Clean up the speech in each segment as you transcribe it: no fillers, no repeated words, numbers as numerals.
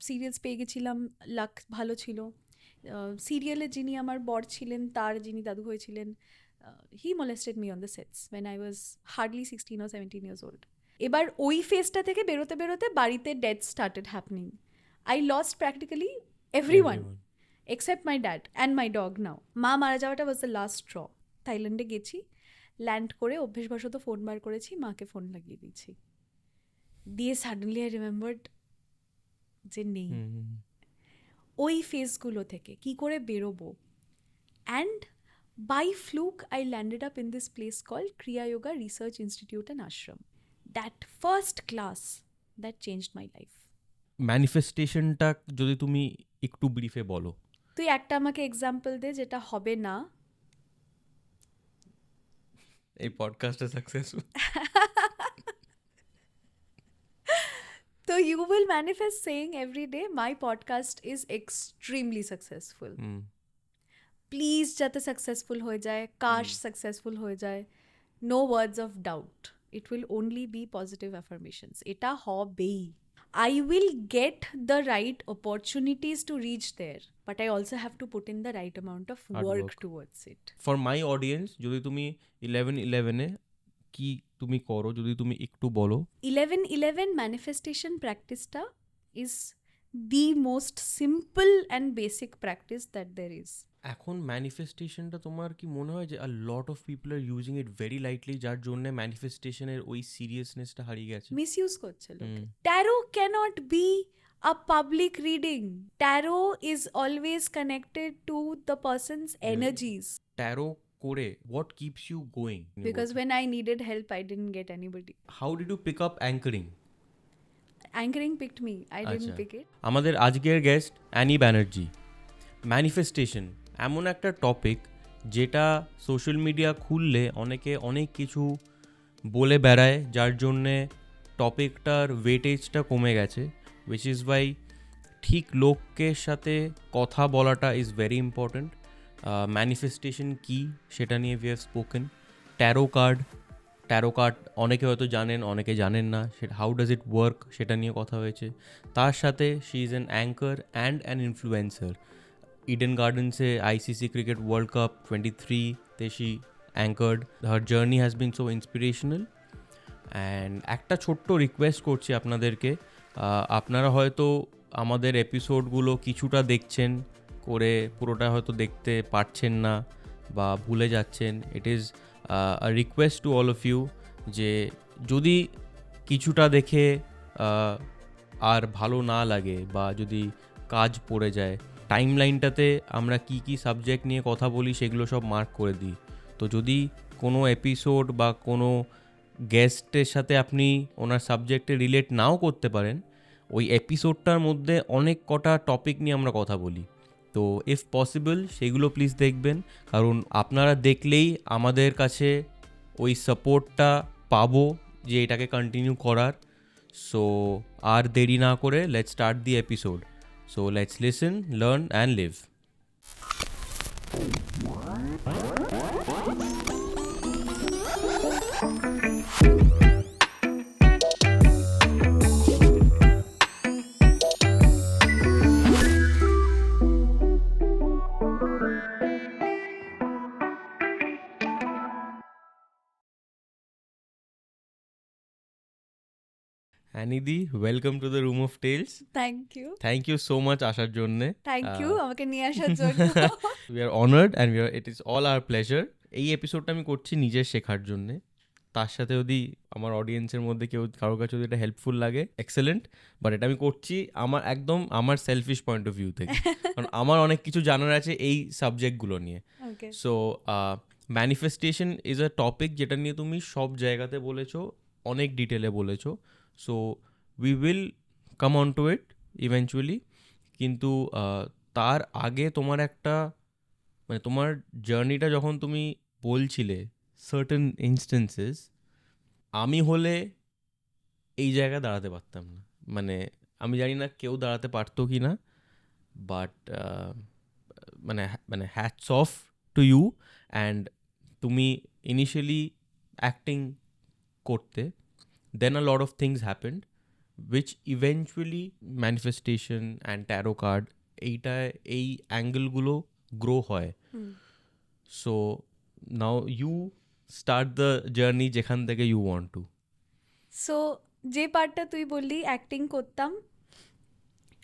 Serials পেয়ে গেছিলাম, লাক ভালো ছিল। সিরিয়ালে যিনি আমার বর ছিলেন, তার যিনি দাদু হয়েছিলেন, হি molested me on the sets when I was hardly 16 or 17 years old. এবার ওই ফেজটা থেকে বেরোতে বেরোতে বাড়িতে death started happening. I lost practically everyone except my dad and my dog now. মা মারা যাওয়াটা was the last straw. থাইল্যান্ডে গেছি, ল্যান্ড করে অভ্যেসবশত ফোন বার করেছি, মাকে ফোন লাগিয়ে দিয়েছি, দিয়ে সাডেনলি আই রিমেম্বার্ড যে নেই। ওই ফেজগুলো থেকে কি করে বেরোবো? And by fluke I landed up in this place called Kriya Yoga research institute and ashram. That first class that changed my life. ম্যানিফেস্টেশনটা যদি তুমি একটু ব্রিফে বলো। তুই একটা আমাকে এক্সাম্পল দে যেটা হবে না। এই পডকাস্টে successful So you will manifest saying every day, my podcast is extremely successful. Please যাতে successful হয়ে যায়, কাশ successful হয়ে যায়, no words of doubt. It will only be positive affirmations. এটা হবেই। I will get the right opportunities to reach there, but I also have to put in the right amount of work towards it. For my audience, যদি তুমি 11/11 কি তুমি করো যদি তুমি একটু বলো। 11/11 manifestation practice-টা is the most simple and basic practice that there is. এখন ম্যানিফেস্টেশনটা তোমার কি মনে হয় যে a lot of people are using it very lightly, যার জন্য ম্যানিফেস্টেশনের ওই সিরিয়াসনেসটা হারিয়ে গেছে? মিসইউজ করছে লোকে। Tarot can't be a public reading. Tarot is always connected to the person's energies. Taro করে what keeps you going? Because when I needed help, I didn't get anybody. How did you pick up anchoring? Anchoring picked me. I didn't pick it. আমাদের আজকের guest Annie Banerjee. Manifestation এমন একটা topic যেটা social media খুললে অনেকে অনেক কিছু বলে বেড়ায়, যার জন্যে টপিকটার ওয়েটেজটা কমে গেছে, উইচ ইজ ওয়াই ঠিক লোকের সাথে কথা বলাটা ইজ ভেরি ইম্পর্ট্যান্ট। ম্যানিফেস্টেশন কী সেটা নিয়ে we have spoken. Taro card অনেকে হয়তো জানেন, অনেকে জানেন না, সেটা হাউ ডাজ ইট ওয়ার্ক সেটা নিয়ে কথা হয়েছে। তার সাথে she is an anchor and an influencer. Eden গার্ডেন্সে ICC ক্রিকেট ওয়ার্ল্ড কাপ 23-তে she anchored. Her journey has been so inspirational. And একটা ছোট্ট রিকোয়েস্ট করছি আপনাদেরকে, আপনারা হয়তো আমাদের এপিসোডগুলো কিছুটা দেখছেন করে পুরোটা হয়তো দেখতে পারছেন না বা ভুলে যাচ্ছেন। It is a request to all of you যে যদি কিছুটা দেখে আর ভালো না লাগে বা যদি কাজ পড়ে যায়, টাইমলাইনটাতে আমরা কি কি সাবজেক্ট নিয়ে কথা বলি সেগুলো সব মার্ক করে দিই। তো যদি কোনো এপিসোড বা কোনো গেস্টের সাথে আপনি ওনার সাবজেক্টে রিলেট নাও করতে পারেন, ওই এপিসোডটার মধ্যে অনেক কটা টপিক নিয়ে আমরা কথা বলি। তো ইফ পসিবল সেগুলো প্লিজ দেখবেন, কারণ আপনারা দেখলেই আমাদের কাছে ওই সাপোর্টটা পাবো যে এটাকে কন্টিনিউ করার। সো আর দেরি না করে let's start the episode. So let's listen, learn and live. Anidhi, welcome to the room of tales. Thank you so much আসার জন্য। Thank you আমাকে নিয়ে আসার জন্য। We are honored and it is all our pleasure. এই এপিসোডটা আমি করছি নিজের শেখার জন্য। তার সাথে যদি আমার অডিয়েন্সের মধ্যে কারোর কাছে যদি এটা হেল্পফুল লাগে, এক্সেলেন্ট। বাট এটা আমি করছি আমার সেলফিশ পয়েন্ট অফ ভিউ থেকে, কারণ আমার অনেক কিছু জানার আছে এই সাবজেক্টগুলো নিয়ে। So manifestation is a topic যেটা নিয়ে তুমি সব জায়গাতে বলেছো, অনেক ডিটেলে বলেছো। So we will come on to it eventually. কিন্তু তার আগে তোমার একটা মানে তোমার জার্নিটা যখন তুমি বলছিলে সার্টেন ইনস্টেন্সেস, আমি হলে এই জায়গায় দাঁড়াতে পারতাম না। মানে আমি জানি না কেউ দাঁড়াতে পারতো কি না, বাট মানে hats off to you. And তুমি ইনিশিয়ালি অ্যাক্টিং করতে, then a lot of things happened which eventually manifestation and tarot card এই অ্যাঙ্গেলগুলো গ্রো হয়। So now you start the journey যেখান থেকে ইউ ওয়ান্ট টু। সো যে পার্টটা তুই বললি অ্যাক্টিং করতাম,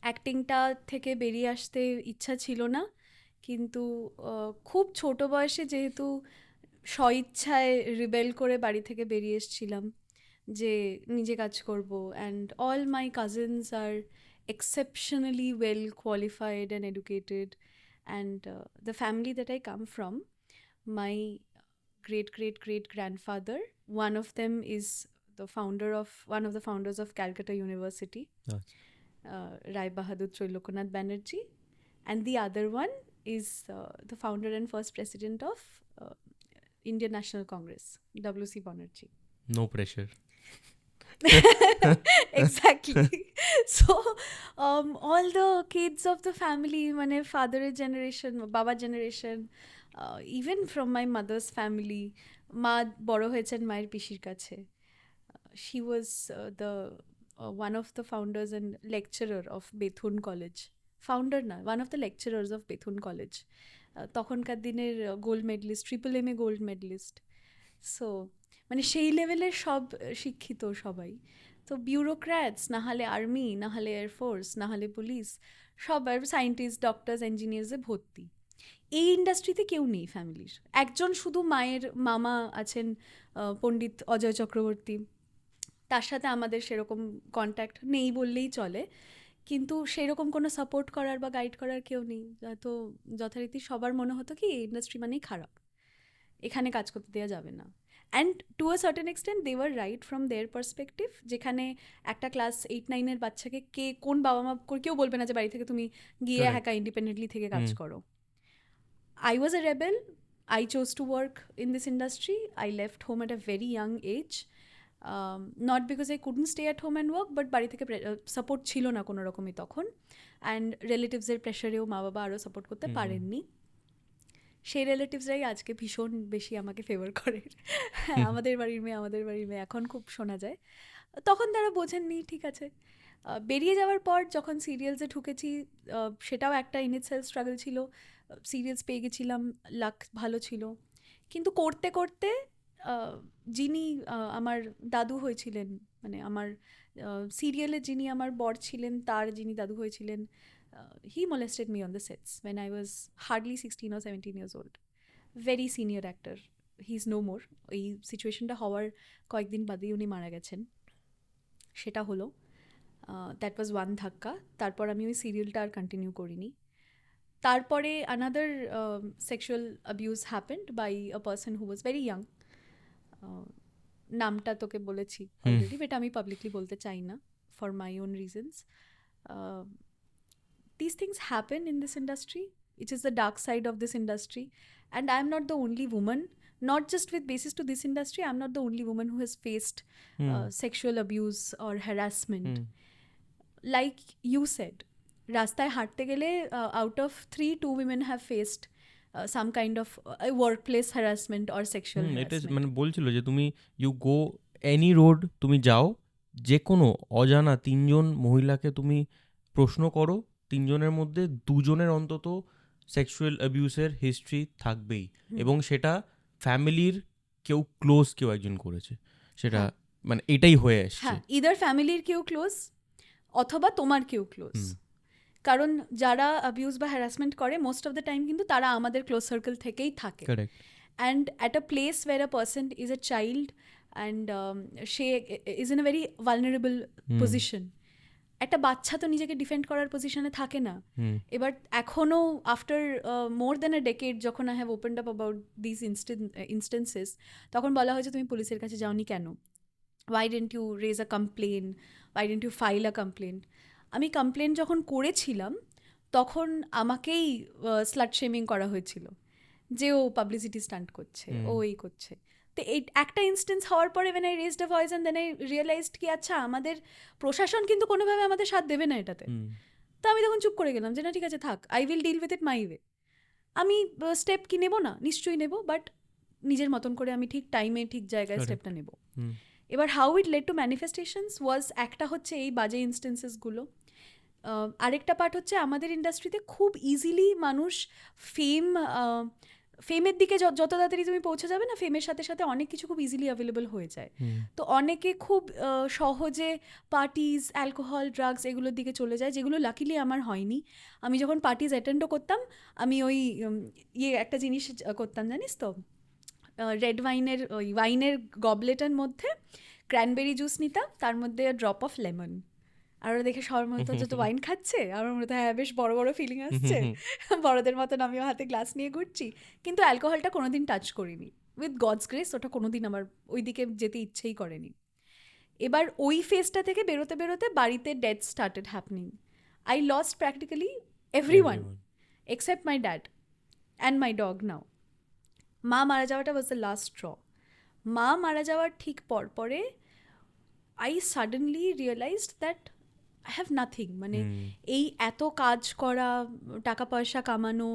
অ্যাক্টিংটা থেকে বেরিয়ে আসতে ইচ্ছা ছিল না, কিন্তু খুব ছোট বয়সে যেহেতু স্বইচ্ছায় রিবেল করে বাড়ি থেকে বেরিয়ে এসেছিলাম যে নিজে কাজ করব, and all my cousins are exceptionally well qualified and educated, and the family that I come from, my great grandfather, one of them is one of the founders of Calcutta University, Rai Bahadur Lokonath Banerjee, and the other one is the founder and first president of Indian National Congress, W.C. Banerjee. No pressure. Exactly. So all the kids of the family, মানে father generation, baba generation, even from my mother's family, মা বড় হয়েছেন মায়ের পিসির কাছে। She was one of the founders and lecturer of Bethune College. Founder না, one of the lecturers of Bethune College. তখনকার দিনের gold medalist, MAA gold medalist. So মানে সেই লেভেলের সব শিক্ষিত সবাই। তো বিউরোক্র্যাটস, না হলে আর্মি, না হলে এয়ারফোর্স, না হলে পুলিশ, সবার সায়েন্টিস্ট, ডক্টরস, ইঞ্জিনিয়ার্সে ভর্তি। এই ইন্ডাস্ট্রিতে কেউ নেই ফ্যামিলির। একজন শুধু মায়ের মামা আছেন, পণ্ডিত অজয় চক্রবর্তী, তার সাথে আমাদের সেরকম কন্ট্যাক্ট নেই বললেই চলে, কিন্তু সেরকম কোনো সাপোর্ট করার বা গাইড করার কেউ নেই। তো যথারীতি সবার মনে হতো কি এই ইন্ডাস্ট্রি মানেই খারাপ, এখানে কাজ করতে দেওয়া যাবে না। And to a certain extent they were right from their perspective, যেখানে একটা ক্লাস 8-9 বাচ্চাকে কোন বাবা মা কেউ বলবে না যে বাড়ি থেকে তুমি গিয়ে একা ইন্ডিপেন্ডেন্টলি থেকে কাজ করো। I was a rebel. I chose to work in this industry. I left home at a very young age. Not because I couldn't stay at home and work, but বাড়ি থেকে সাপোর্ট ছিল না কোনো রকমই তখন, অ্যান্ড রিলেটিভসের প্রেশারেও মা বাবা আরও সাপোর্ট করতে পারেননি। সেই রিলেটিভসরাই আজকে ভীষণ বেশি আমাকে ফেভার করে। হ্যাঁ, আমাদের বাড়ির মেয়ে এখন খুব শোনা যায়। তখন তারা বোঝেননি, ঠিক আছে। বেরিয়ে যাওয়ার পর যখন সিরিয়ালসে ঢুকেছি, সেটাও একটা ইন ইটসেলফ স্ট্রাগল ছিল। সিরিয়ালস পেয়ে গেছিলাম, লাক ভালো ছিল, কিন্তু করতে করতে যিনি আমার দাদু হয়েছিলেন, মানে আমার সিরিয়ালে যিনি আমার বর ছিলেন তার যিনি দাদু হয়েছিলেন, he molested me on the sets when I was hardly 16 or 17 years old. Very senior actor. He's no more. এই সিচুয়েশনটা হওয়ার কয়েকদিন বাদেই উনি মারা গেছেন। সেটা হলো, দ্যাট ওয়াজ ওয়ান ধাক্কা। তারপর আমি ওই সিরিয়ালটা আর কন্টিনিউ করিনি। তারপরে another sexual abuse happened by a person who was very young. নামটা তোকে বলেছি অলরেডি, বাট আমি পাবলিকলি বলতে চাই না for my own reasons. These things happen in this industry. It is the dark side of this industry, and I'm not the only woman, not just with basis to this industry, I'm not the only woman who has faced sexual abuse or harassment. Like you said, রাস্তায় হাঁটতে গেলে out of 3, 2 women have faced some kind of workplace harassment or sexual harassment. মানে বলছিল যে তুমি you go any road, তুমি যাও, যে কোনো অজানা 3জন মহিলাকে তুমি প্রশ্ন করো, 3জনের মধ্যে 2জনের অন্তত সেক্সুয়াল অ্যাবিউসের হিস্ট্রি থাকবেই, এবং সেটা ফ্যামিলির কেউ ক্লোজ কেউ একজন করেছে। সেটা মানে এটাই হয়ে আসছে, ইদার ফ্যামিলির কেউ ক্লোজ অথবা তোমার কেউ ক্লোজ। কারণ যারা অ্যাবিউজ বা হ্যারাসমেন্ট করে মোস্ট অফ দ্য টাইম কিন্তু তারা আমাদের ক্লোজ সার্কেল থেকেই থাকে। And at a place were a person is a child and say is in a very vulnerable position. একটা বাচ্চা তো নিজেকে ডিফেন্ড করার পজিশনে থাকে না। এবার এখনও after more than a decade যখন I have opened up about this instances, তখন বলা হয়েছে তুমি পুলিশের কাছে যাওনি কেন? Why didn't you raise a complaint? Why didn't you file a complaint? আমি কমপ্লেন যখন করেছিলাম তখন আমাকেই স্লাট শেমিং করা হয়েছিল যে ও পাবলিসিটি স্টান্ট করছে, ও এই করছে। তো এই একটা ইনস্টেন্স হওয়ার পরে when I raised a voice and then I realized কি আচ্ছা আমাদের প্রশাসন কিন্তু কোনোভাবে আমাদের সাথ দেবে না এটাতে। তো আমি তখন চুপ করে গেলাম যে না ঠিক আছে থাক, I will deal with it my way. আমি স্টেপ কি নেবো না, নিশ্চয়ই নেবো, বাট নিজের মতন করে আমি ঠিক টাইমে ঠিক জায়গায় স্টেপটা নেবো। এবার how it led to manifestations was, একটা হচ্ছে এই বাজে ইনস্টেন্সেসগুলো, আরেকটা পার্ট হচ্ছে আমাদের ইন্ডাস্ট্রিতে খুব ইজিলি মানুষ ফেম, ফেমের দিকে যত তাড়াতাড়ি তুমি পৌঁছে যাবে না, ফেমের সাথে সাথে অনেক কিছু খুব ইজিলি অ্যাভেলেবল হয়ে যায়। তো অনেকে খুব সহজে পার্টিজ, অ্যালকোহল, ড্রাগস এগুলোর দিকে চলে যায়, যেগুলো লাকিলি আমার হয়নি। আমি যখন পার্টিজ অ্যাটেন্ডও করতাম, আমি ওই একটা জিনিস করতাম জানিস তো, রেড ওয়াইনের, ওই ওয়াইনের গবলেটের মধ্যে ক্র্যানবেরি জুস নিতাম, তার মধ্যে ড্রপ অফ লেমন, আর ওরা দেখে সবার মনে হতো যে তো ওয়াইন খাচ্ছে, আমার মনে হতো হ্যাঁ বেশ বড় বড় ফিলিং আসছে, বড়দের মতন আমিও হাতে গ্লাস নিয়ে ঘুরছি, কিন্তু অ্যালকোহলটা কোনোদিন টাচ করিনি। উইথ গডস গ্রেস ওটা কোনোদিন আমার ওই দিকে যেতে ইচ্ছেই করেনি। এবার ওই ফেজটা থেকে বেরোতে বেরোতে বাড়িতে death started happening. I lost practically everyone except my dad and my dog now. মা মারা যাওয়াটা ওয়াজ দ্য লাস্ট স্ট্র। মা মারা যাওয়ার ঠিক পরে I suddenly realised that I have nothing, মানে এই এত কাজ করা, টাকা পয়সা কামানো,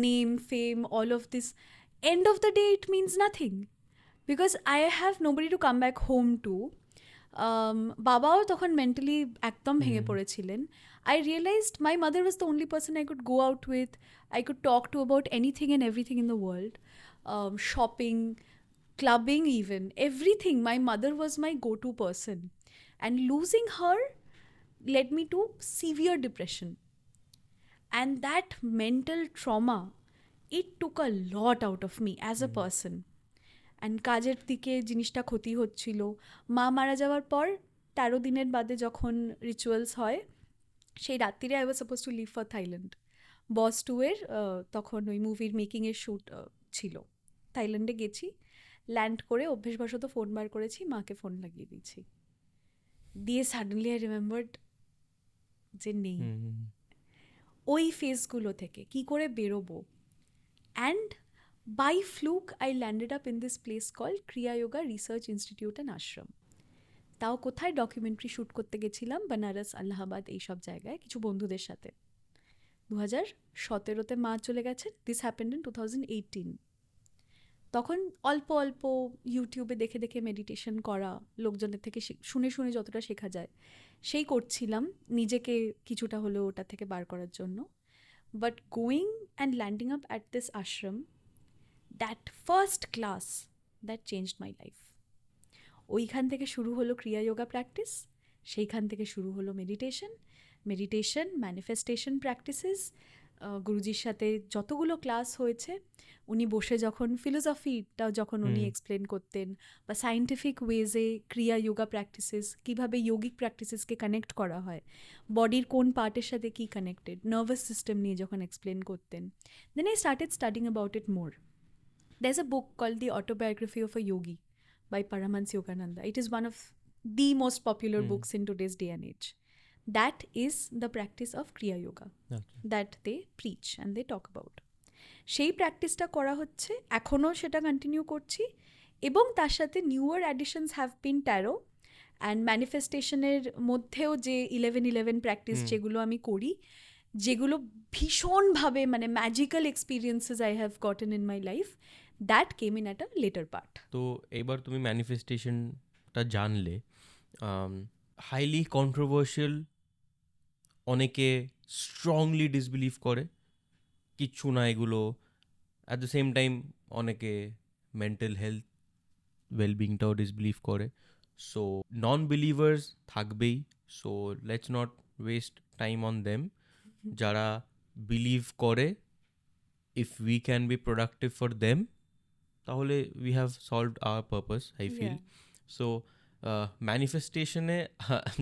name fame, all of this, end of the day it means nothing, because I have nobody to come back home to. বাবাও তখন মেন্টালি একদম ভেঙে পড়েছিলেন। I realised my mother was the only person I could go out with, I could talk to about anything and everything in the world, shopping, clubbing, even everything. My mother was my go-to person, and losing her led me to severe depression, and that mental trauma, it took a lot out of me as a person. And কাজের দিকে জিনিসটা ক্ষতি হচ্ছিল। মা মারা যাওয়ার পর 13 দিনের বাদে যখন রিচুয়ালস হয়, সেই রাত্রিরে I was suppose to leave for Thailand. Boss 2 এর তখন ওই মুভির মেকিংয়ের শ্যুট ছিল, থাইল্যান্ডে গেছি, ল্যান্ড করে অভ্যেসবশত ফোন বার করেছি, মাকে ফোন লাগিয়ে দিয়েছি, দিয়ে সাডেনলি আই রিমেম্বার্ড যে নেই। ওই ফেজগুলো থেকে কি করে বেরোবো? And by fluke I landed up in this place call Kriya Yoga research institute and Ashram. তাও কোথায়? ডকুমেন্টারি শ্যুট করতে গেছিলাম বেনারস, আল্লাহাবাদ, এইসব জায়গায় কিছু বন্ধুদের সাথে। 2017-তে মা চলে গেছেন, দিস হ্যাপেন্ড ইন 2018। তখন অল্প অল্প ইউটিউবে দেখে দেখে মেডিটেশন করা, লোকজনের থেকে শুনে শুনে যতটা শেখা যায় সেই করছিলাম, নিজেকে কিছুটা হলেও ওটা থেকে বার করার জন্য। But going and landing up at this Ashram, that first class, that changed my life. ওইখান থেকে শুরু হলো ক্রিয়া যোগা প্র্যাকটিস, সেইখান থেকে শুরু হলো মেডিটেশন, ম্যানিফেস্টেশন প্র্যাকটিসেস। গুরুজির সাথে যতগুলো ক্লাস হয়েছে, উনি বসে যখন ফিলোসফিটা যখন উনি এক্সপ্লেন করতেন, বা সায়েন্টিফিক ওয়েজে ক্রিয়া যোগা প্র্যাকটিসেস, কীভাবে যোগিক প্র্যাকটিসেসকে কানেক্ট করা হয়, বডির কোন পার্টের সাথে কী কানেক্টেড, নার্ভাস সিস্টেম নিয়ে যখন এক্সপ্লেন করতেন, then I started studying about it more. There's a book called The Autobiography of a Yogi by Paramahansa Yogananda. It is one of the most popular books in today's day and age. That is the practice of Kriya Yoga that they preach and they talk about. সেই প্র্যাকটিসটা করা হচ্ছে, এখনও সেটা continue করছি, এবং তার সাথে newer additions have been tarot and ম্যানিফেস্টেশনের মধ্যেও যে 11-11 প্র্যাকটিস যেগুলো আমি করি, যেগুলো ভীষণভাবে মানে magical experiences I have gotten in my life, that came in at a later part. তো এবার তুমি ম্যানিফেস্টেশনটা জানলে, হাইলি কন্ট্রোভার্সিয়াল, অনেকে স্ট্রংলি ডিসবিলিভ করে কিচ্ছু না এগুলো, অ্যাট দ্য সেম টাইম অনেকে মেন্টাল হেলথ ওয়েলবিংটাও ডিসবিলিভ করে। সো নন বিলিভার্স থাকবেই, so let's not waste time on them. যারা বিলিভ করে, if we can be productive for them, তাহলে we have solved our purpose, I feel. So ম্যানিফেস্টেশনে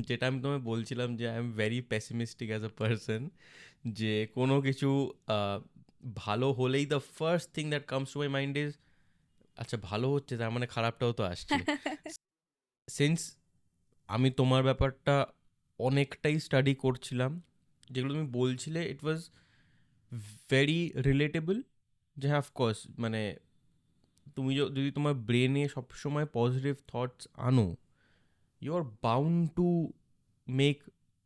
যেটা আমি তোমায় বলছিলাম যে I am very pessimistic as a person, যে কোনো কিছু ভালো হলেই the first thing that comes to my mind is আচ্ছা ভালো হচ্ছে, তার মানে খারাপটাও তো আসছে। সিন্স আমি তোমার ব্যাপারটা অনেকটাই স্টাডি করছিলাম, যেগুলো তুমি বলছিলে ইট ওয়াজ ভেরি রিলেটেবল, যে হ্যাঁ অফকোর্স, মানে তুমি যদি তোমার ব্রেনে সবসময় পজিটিভ থটস আনো, you are bound to make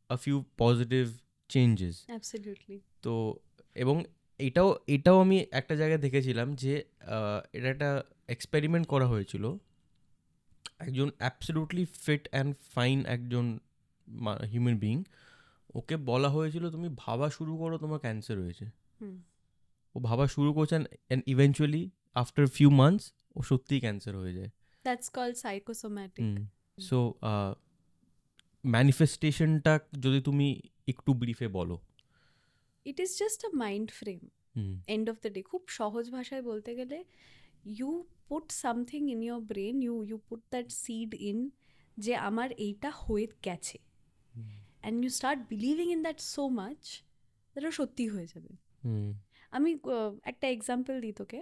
a few positive changes. Absolutely. তো এবং এটাও আমি একটা জায়গায় দেখেছিলাম যে এটা একটা এক্সপেরিমেন্ট করা হয়েছিল একজন অ্যাবসলিউটলি ফিট অ্যান্ড ফাইন একজন হিউম্যান বিইং, ওকে বলা হয়েছিল তুমি ভাবা শুরু করো তোমার ক্যান্সার হয়েছে। হুম। ও ভাবা শুরু করছে and eventually after few months ও সত্যিই ক্যান্সার হয়ে যায়। That's called psychosomatic. সো ম্যানিফেস্টেশনটা যদি তুমি একটু ব্রিফে বলো। It is just a mind frame, end of the day. খুব সহজ ভাষায় বলতে গেলে, you put something in your brain, you put that seed in, যে আমার এইটা হয়ে গেছে, and you start believing in that so much that সত্যি হয়ে যাবে। আমি একটা এক্সাম্পল দিই তোকে।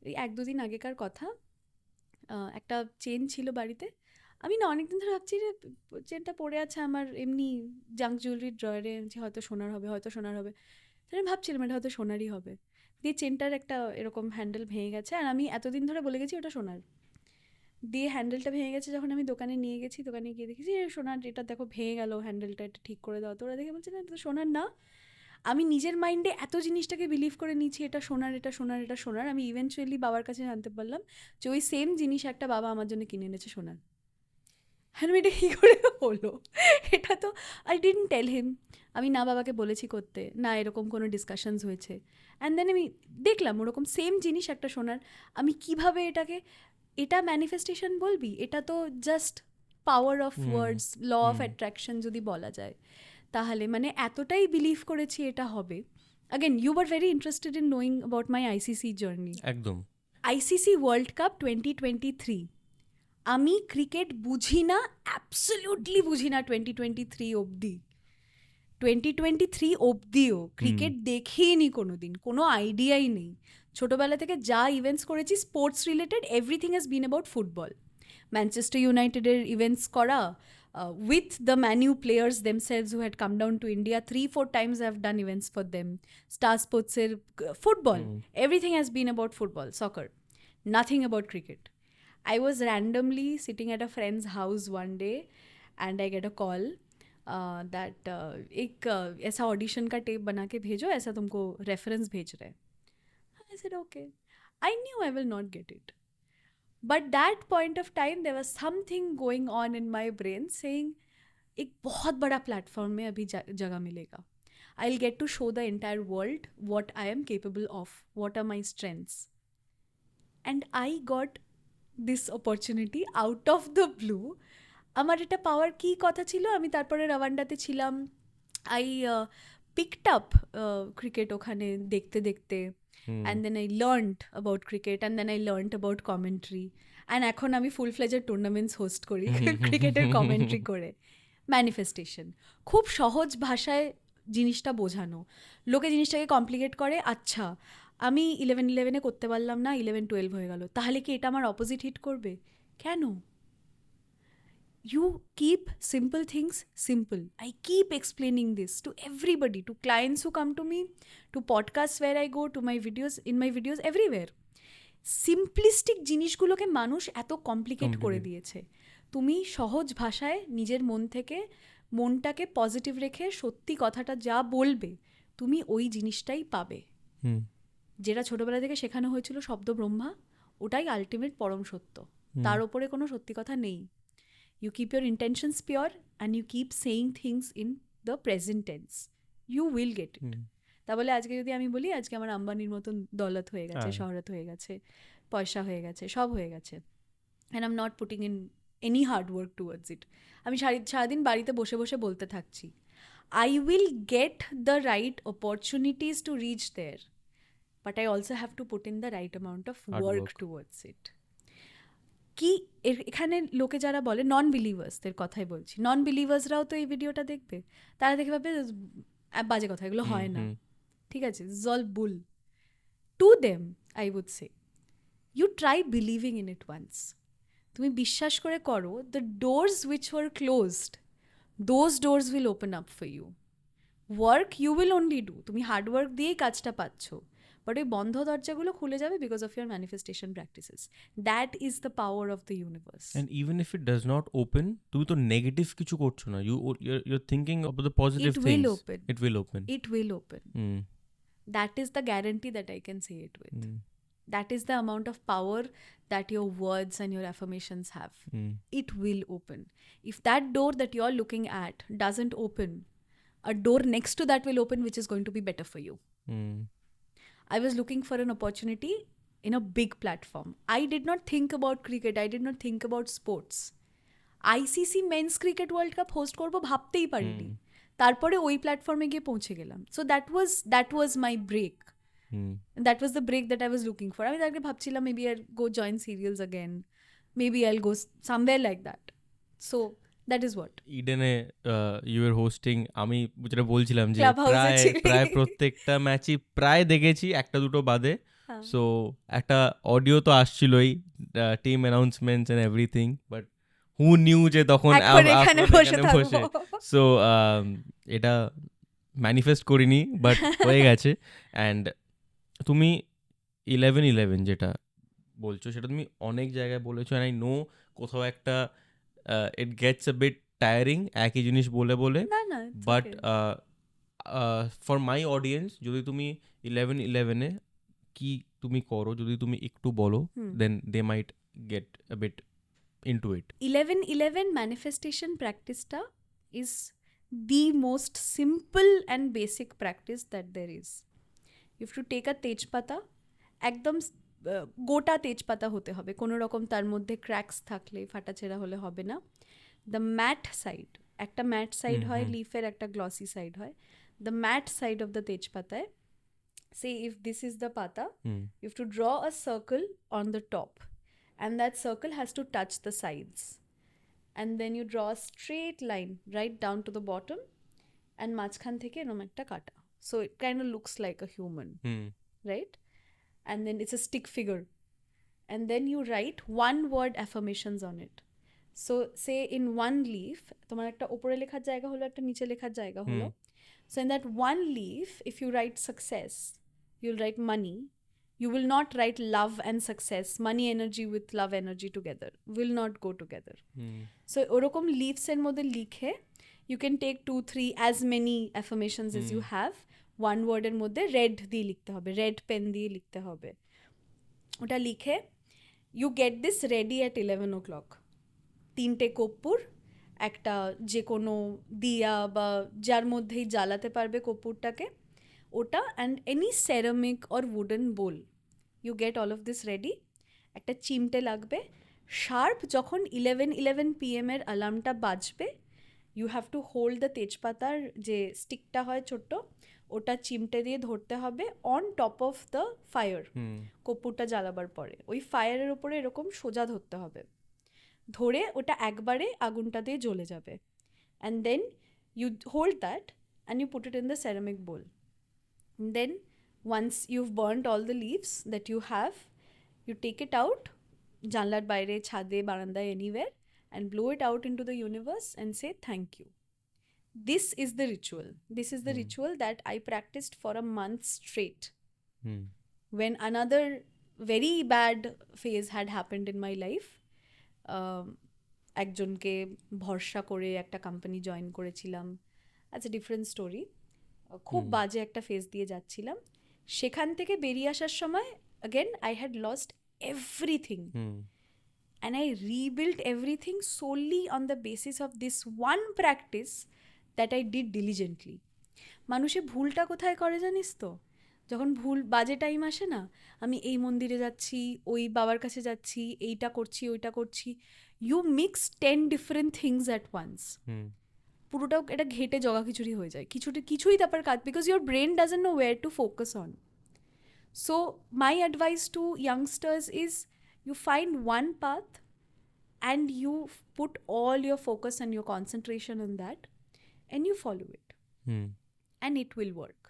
এই 1-2 দিন আগেকার কথা। একটা চেন ছিল বাড়িতে। আমি না অনেকদিন ধরে ভাবছি যে চেনটা পড়ে আছে আমার এমনি জাঙ্ক জুয়েলারির ড্রয়ারে, যে হয়তো সোনার হবে, হয়তো সোনার হবে। তাহলে আমি ভাবছিলাম এটা হয়তো সোনারই হবে। দিয়ে চেনটার একটা এরকম হ্যান্ডেল ভেঙে গেছে, আর আমি এতদিন ধরে বলে গেছি ওটা সোনার। দিয়ে হ্যান্ডেলটা ভেঙে গেছে, যখন আমি দোকানে নিয়ে গেছি, দোকানে গিয়ে দেখেছি সোনার, এটা দেখো ভেঙে গেল হ্যান্ডেলটা, এটা ঠিক করে দাও। তো ওরা দেখে বলছে না এটা তো সোনার না। আমি নিজের মাইন্ডে এত জিনিসটাকে বিলিভ করে নিচ্ছি এটা সোনার, এটা সোনার, এটা সোনার। আমি ইভেনচুয়ালি বাবার কাছে জানতে পারলাম যে ওই সেম জিনিস একটা বাবা আমার জন্য কিনে এনেছে সোনার। হ্যাঁ, এটা কী করে হলো? এটা তো আই ডিডন্ট টেল হিম। আমি না বাবাকে বলেছি করতে, না এরকম কোনো ডিসকাশনস হয়েছে। অ্যান্ড দেন আমি দেখলাম ওরকম সেম জিনিস একটা সোনার। আমি কিভাবে এটাকে, এটা ম্যানিফেস্টেশন বলবি? এটা তো just power of words, law of attraction যদি বলা যায়। তাহলে মানে এতটাই বিলিভ করেছি এটা হবে। Again you are very interested in knowing about my ICC journey. একদম। আইসিসি ওয়ার্ল্ড কাপ 2023, আমি ক্রিকেট বুঝি না, অ্যাবসলিউটলি বুঝি না 2023 অবধি। 2023 অবধিও ক্রিকেট দেখিনি কোনো দিন, কোনো আইডিয়াই নেই। ছোটোবেলা থেকে যা ইভেন্টস করেছি sports related, everything has been about football. Manchester ইউনাইটেডের ইভেন্টস করা, with the Manu players themselves who had come down to India 3-4 times. I have done events for them. Star Sports football, everything has been about football, soccer, nothing about cricket. I was randomly sitting at a friend's house one day and I get a call that एक ऐसा audition का tape बना के भेजो, ऐसा तुमको reference भेज रहे हैं. I said okay. I knew I will not get it. But that point of time there was something going on in my brain saying एक बहुत बड़ा प्लेटफॉर्म में अभी जगह मिलेगा. I'll get to show the entire world what I am capable of, what are my strengths. And I got this opportunity out of the blue. আমার এটা পাওয়ার কী কথা ছিল, আমি তারপরে রওয়ান্ডাতে ছিলাম। আই পিকড আপ ক্রিকেট ওখানে দেখতে দেখতে, and then I learned about cricket, and then I learned about commentary, and এখন আমি ফুল ফ্লেজেড টুর্নামেন্টস হোস্ট করি ক্রিকেটের কমেন্ট্রি করে। ম্যানিফেস্টেশন খুব সহজ ভাষায় জিনিসটা বোঝানো। লোকে জিনিসটাকে কমপ্লিকেট করে। আচ্ছা আমি 11-11 করতে পারলাম না, 11-12 হয়ে গেল, তাহলে কি এটা আমার অপোজিট হিট করবে? কেন? You keep simple things simple. I keep explaining this to everybody, to clients who come to me, to podcasts where I go, to my videos, in my videos, everywhere. Simplistic জিনিসগুলোকে মানুষ এত complicate করে দিয়েছে। তুমি সহজ ভাষায় নিজের মন থেকে মনটাকে পজিটিভ রেখে সত্যি কথাটা যা বলবে, তুমি ওই জিনিসটাই পাবে। যেটা ছোটবেলা থেকে শেখানো হয়েছিল শব্দ ব্রহ্মা, ওটাই আলটিমেট পরম সত্য। তার ওপরে কোনো সত্যি কথা নেই। You keep your intentions pure and you keep saying things in the present tense. You will get it. তা বলে আজকে যদি আমি বলি আজকে আমার আম্বানির মতন দৌলত হয়ে গেছে, শহরত হয়ে গেছে, পয়সা হয়ে গেছে, সব হয়ে গেছে, and I'm not putting in any hard work towards it. আমি সারাদিন বাড়িতে বসে বসে বলতে থাকছি, I will get the right opportunities to reach there, but I also have to put in the right amount of work towards it. কি এখানে লোকে যারা বলে নন বিলিভার্সদের কথাই বলছি, নন বিলিভার্সরাও তো এই ভিডিওটা দেখবে, তারা দেখে ভাবে বাজে কথা, এগুলো হয় না, ঠিক আছে, জল বুল। To them I would say you try believing in it once. তুমি বিশ্বাস করে করো, the doors which were closed, those doors will open up for you. Work you will only do, তুমি হার্ডওয়ার্ক দিয়েই কাজটা পাচ্ছ, বাট ওই বন্ধ দরজাগুলো খুলে যাবে because of your manifestation practices. That is the power of the universe. And even if it does not open, তুমি তো নেগেটিভ কিছু করছো না, your thinking of the positive things. It will open. It will open. That is the guarantee that I can say it with. that is the amount of power that your words and your affirmations have. It will open. If that door that you're looking at doesn't open, a door next to that will open, which is going to be better for you. I was looking for an opportunity in a big platform. I did not think about cricket. I did not think about sports. ICC men's cricket world cup host করবো ভাবতেই পারিনি, তারপরে ওই প্ল্যাটফর্মে গিয়ে পৌঁছে গেলাম. So that was my break. That was the break that I was looking for. আমি তাকে ভাবছিলাম maybe I'll go join serials again. Maybe I'll go somewhere like that. So that is what. ইডেনে ইউ আর হোস্টিং, আমি যেটা বলছিলাম যে Clubhouse এ প্রায় ছিলি। প্রায় প্রত্যেকটা ম্যাচই প্রায় দেখেছি, একটা দুটো বাদে. সো একটা অডিও তো আসছিলই, team announcements and everything, but who knew যে তখন একবার এখানে বসে বসে. থাকবো। সো এটা ম্যানিফেস্ট করিনি, বাট হয়ে গেছে. অ্যান্ড তুমি 11-11 যেটা বলছো সেটা তুমি অনেক জায়গায় বলেছো, অ্যান্ড আই নো কোথাও একটা it gets a bit tiring একই জিনিস বলে বলে, না না, বাট ফর মাই অডিয়েন্স যদি তুমি 11-11-এ কি তুমি করো যদি তুমি একটু বলো, then they might get a bit into it. 11-11 manifestation practice-টা is the most simple and basic practice that there is. You have to take a তেজপাতা, একদম গোটা তেজপাতা হতে হবে, কোনো রকম তার মধ্যে ক্র্যাকস থাকলে ফাটাছেড়া হলে হবে না. দ্য ম্যাট সাইড, একটা ম্যাট সাইড হয় লিফের, একটা গ্লসি সাইড হয়. The matte side of the তেজপাতায়, say if this is the pata, you have to draw a circle on the top, and that circle has to touch the sides, and then you draw a straight line right down to the bottom, and মাঝখান থেকে এরকম একটা কাটা, so it kind of looks like a human, right? And then it's a stick figure, and then you write one word affirmations on it. So say in one leaf তোমার একটা উপরে লেখার জায়গা হলো, একটা নিচে লেখার জায়গা হলো. So in that one leaf, if you write success, you'll write money. You will not write love and success. Money energy with love energy together will not go together. So ওরকম leaves এর মধ্যে লিখে, you can take 2-3 as many affirmations as you have. One word এর মধ্যে red দিয়ে লিখতে হবে, red pen দিয়ে লিখতে হবে. ওটা লিখে you get this ready at 11 o'clock. 3টে কর্পূর, একটা যে কোনো দিয়া বা যার মধ্যেই জ্বালাতে পারবে কর্পূরটাকে, ওটা, and any ceramic or wooden bowl, you get all of this ready. একটা চিমটে লাগবে. শার্প যখন 11:11 PM এর অ্যালার্মটা বাজবে, you have to hold the তেজপাতার যে স্টিকটা হয় ছোট্ট, ওটা চিমটে দিয়ে ধরতে হবে on top of the fire. কর্পূরটা জ্বালাবার পরে ওই ফায়ারের ওপরে এরকম সোজা ধরতে হবে, ধরে ওটা একবারে আগুনটা দিয়ে জ্বলে যাবে. And then you hold that and you put it in the ceramic bowl. Then once you've burned all the leaves that you have, you take it out, জানলার বাইরে, ছাদে, বারান্দায়, anywhere, and blow it out in two the universe and say thank you. This is the ritual. This is the ritual that I practiced for a month straight. When another very bad phase had happened in my life, একজনকে ভরসা করে একটা company join করেছিলাম, that's a different story. খুব বাজে একটা phase দিয়ে যাচ্ছিলাম. সেখান থেকে বেরিয়ে আসার সময় again I had lost everything. And I rebuilt everything solely on the basis of this one practice that I did diligently. মানুষে ভুলটা কোথায় করে জানিস তো? যখন ভুল বাজে টাইম আসে না, আমি এই মন্দিরে যাচ্ছি, ওই বাবার কাছে যাচ্ছি, এইটা করছি, ওইটা করছি, you mix 10 different things at once. পুরোটাও এটা ঘেটে জগা খিচুড়ি হয়ে যায়, কিছুই তারপর কাজ, because your brain doesn't know where to focus on. So my advice to youngsters is you find one path and you put all your focus and your concentration on that and you follow it. And it will work.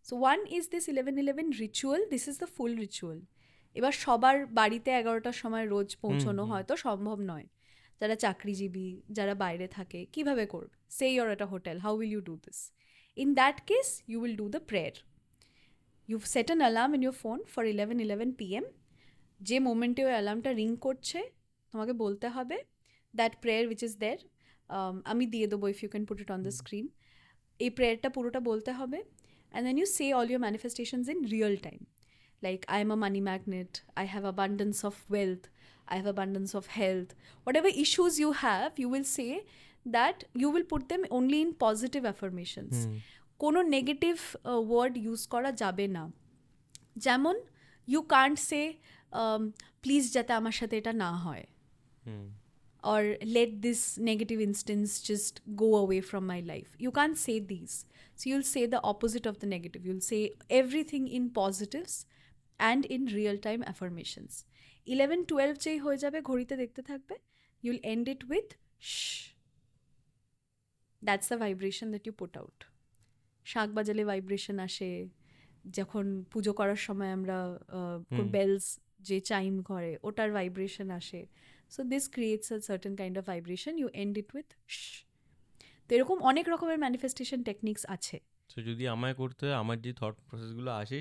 So one is this 11:11 ritual. This is the full ritual. এবার সবার বাড়িতে 11টার সময় রোজ পৌঁছানো হয়তো সম্ভব নয়. যারা চাকরিজীবী, যারা বাইরে থাকে, কিভাবে করবে? Say you're at a hotel, how will you do this? In that case, you will do the prayer. You've set an alarm in your phone for 11:11 PM. যে মোমেন্টে ওই অ্যালার্মটা রিং করছে, তোমাকে বলতে হবে that prayer which is there. আমি দিয়ে দেবো, if you can put it on the screen. এই প্রেয়ারটা পুরোটা বলতে হবে, and then you say all your manifestations in real time. Like, I'm a money magnet, I have abundance of wealth, I have abundance of health. Whatever issues you have, you will say that you will put them only in positive affirmations. কোনো negative word use করা যাবে না। যেমন you can't say please যাতে আমার সাথে এটা না হয়, or let this negative instance just go away from my life. You can't say these. So you'll say the opposite of the negative. You'll say everything in positives and in real time affirmations. 11-12 যেই হয়ে যাবে, ঘড়িতে দেখতে থাকবে, you'll end it with shh. That's the vibration that you put out. শাঁখ বাজালে vibration আসে, যখন পুজো করার সময় আমরা বেলস যে চাইম করে ওটার ভাইব্রেশন আসে। So this creates a certain kind of vibration, you end it with শ। তো এরকম অনেক রকমের ম্যানিফেস্টেশন টেকনিক্স আছে। সো যদি আমায় করতে হয়, আমার যে থট প্রসেসগুলো আসে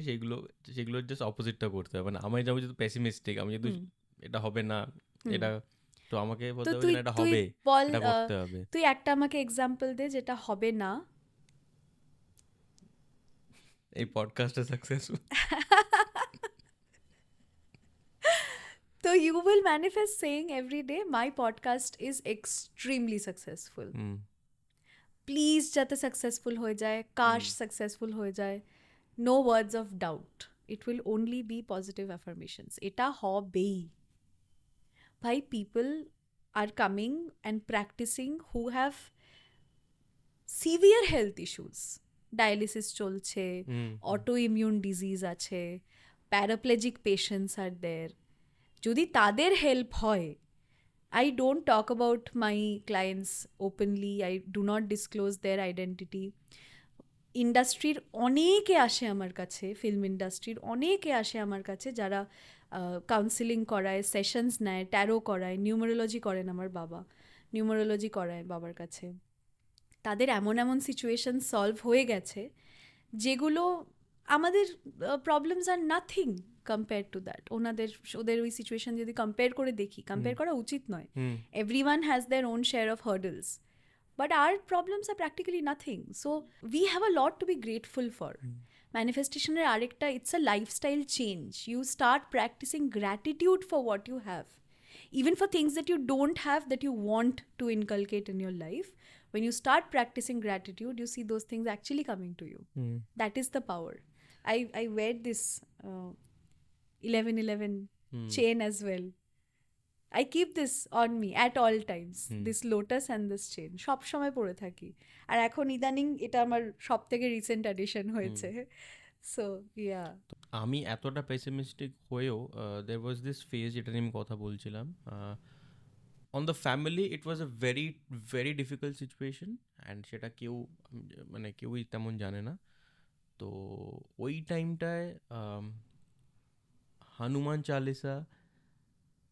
সেগুলোর জাস্ট অপোজিটটা করতে হবে। মানে আমি যাবো যেহেতু পেসিমিস্টিক, আমি যেহেতু এটা হবে না, এটা তো আমাকে বলতে হবে এটা হবে, এটা করতে হবে। তুই একটা আমাকে এক্সাম্পল দে যেটা হবে না। এই পডকাস্টটা successful. So you will manifest saying every day, my podcast is extremely successful. Please যাতে successful হয়ে যায়, কাশ successful হয়ে যায়. No words of doubt. It will only be positive affirmations. এটা হবেই। ভাই, people are coming and practicing who have severe health issues. Dialysis চলছে, autoimmune disease আছে, paraplegic patients are there. যদি তাদের হেল্প হয়, I don't talk about my clients openly, I do not disclose their identity. ইন্ডাস্ট্রির অনেকে আসে আমার কাছে, ফিল্ম ইন্ডাস্ট্রির অনেকে আসে আমার কাছে যারা কাউন্সিলিং করায়, সেশনস নেয়, ট্যারো করায়, নিউমারোলজি করেন আমার বাবা, নিউমারোলজি করায় বাবার কাছে। তাদের এমন এমন সিচুয়েশন সলভ হয়ে গেছে যেগুলো আমাদের problems are nothing compare to that. ওদের ওই সিচুয়েশন যদি কম্পেয়ার করে দেখি, কম্পেয়ার করা উচিত নয়। Everyone has their own share of hurdles, but our problems are practically nothing. So we have a lot to be grateful for. Manifestation er arekta, it's a lifestyle change. You start practicing gratitude for what you have, even for things that you don't have that you want to inculcate in your life. When you start practicing gratitude, you see those things actually coming to you. That is the power. I wear this 1111 chain as well. I keep this on me at all times. This lotus and this chain সব সময় পরে থাকি। আর এখন ইদানিং এটা আমার সব থেকে রিসেন্ট অ্যাডিশন হয়েছে। সো ইয়া, আমি এতটা পেসিমিস্টিক হয়েও there was this phase, যেটা নিয়ে আমি কথা বলছিলাম, on the family it was a very very difficult situation, and সেটা কেউই তেমন জানে না। তো ওই টাইমটায় হনুমান চালিসা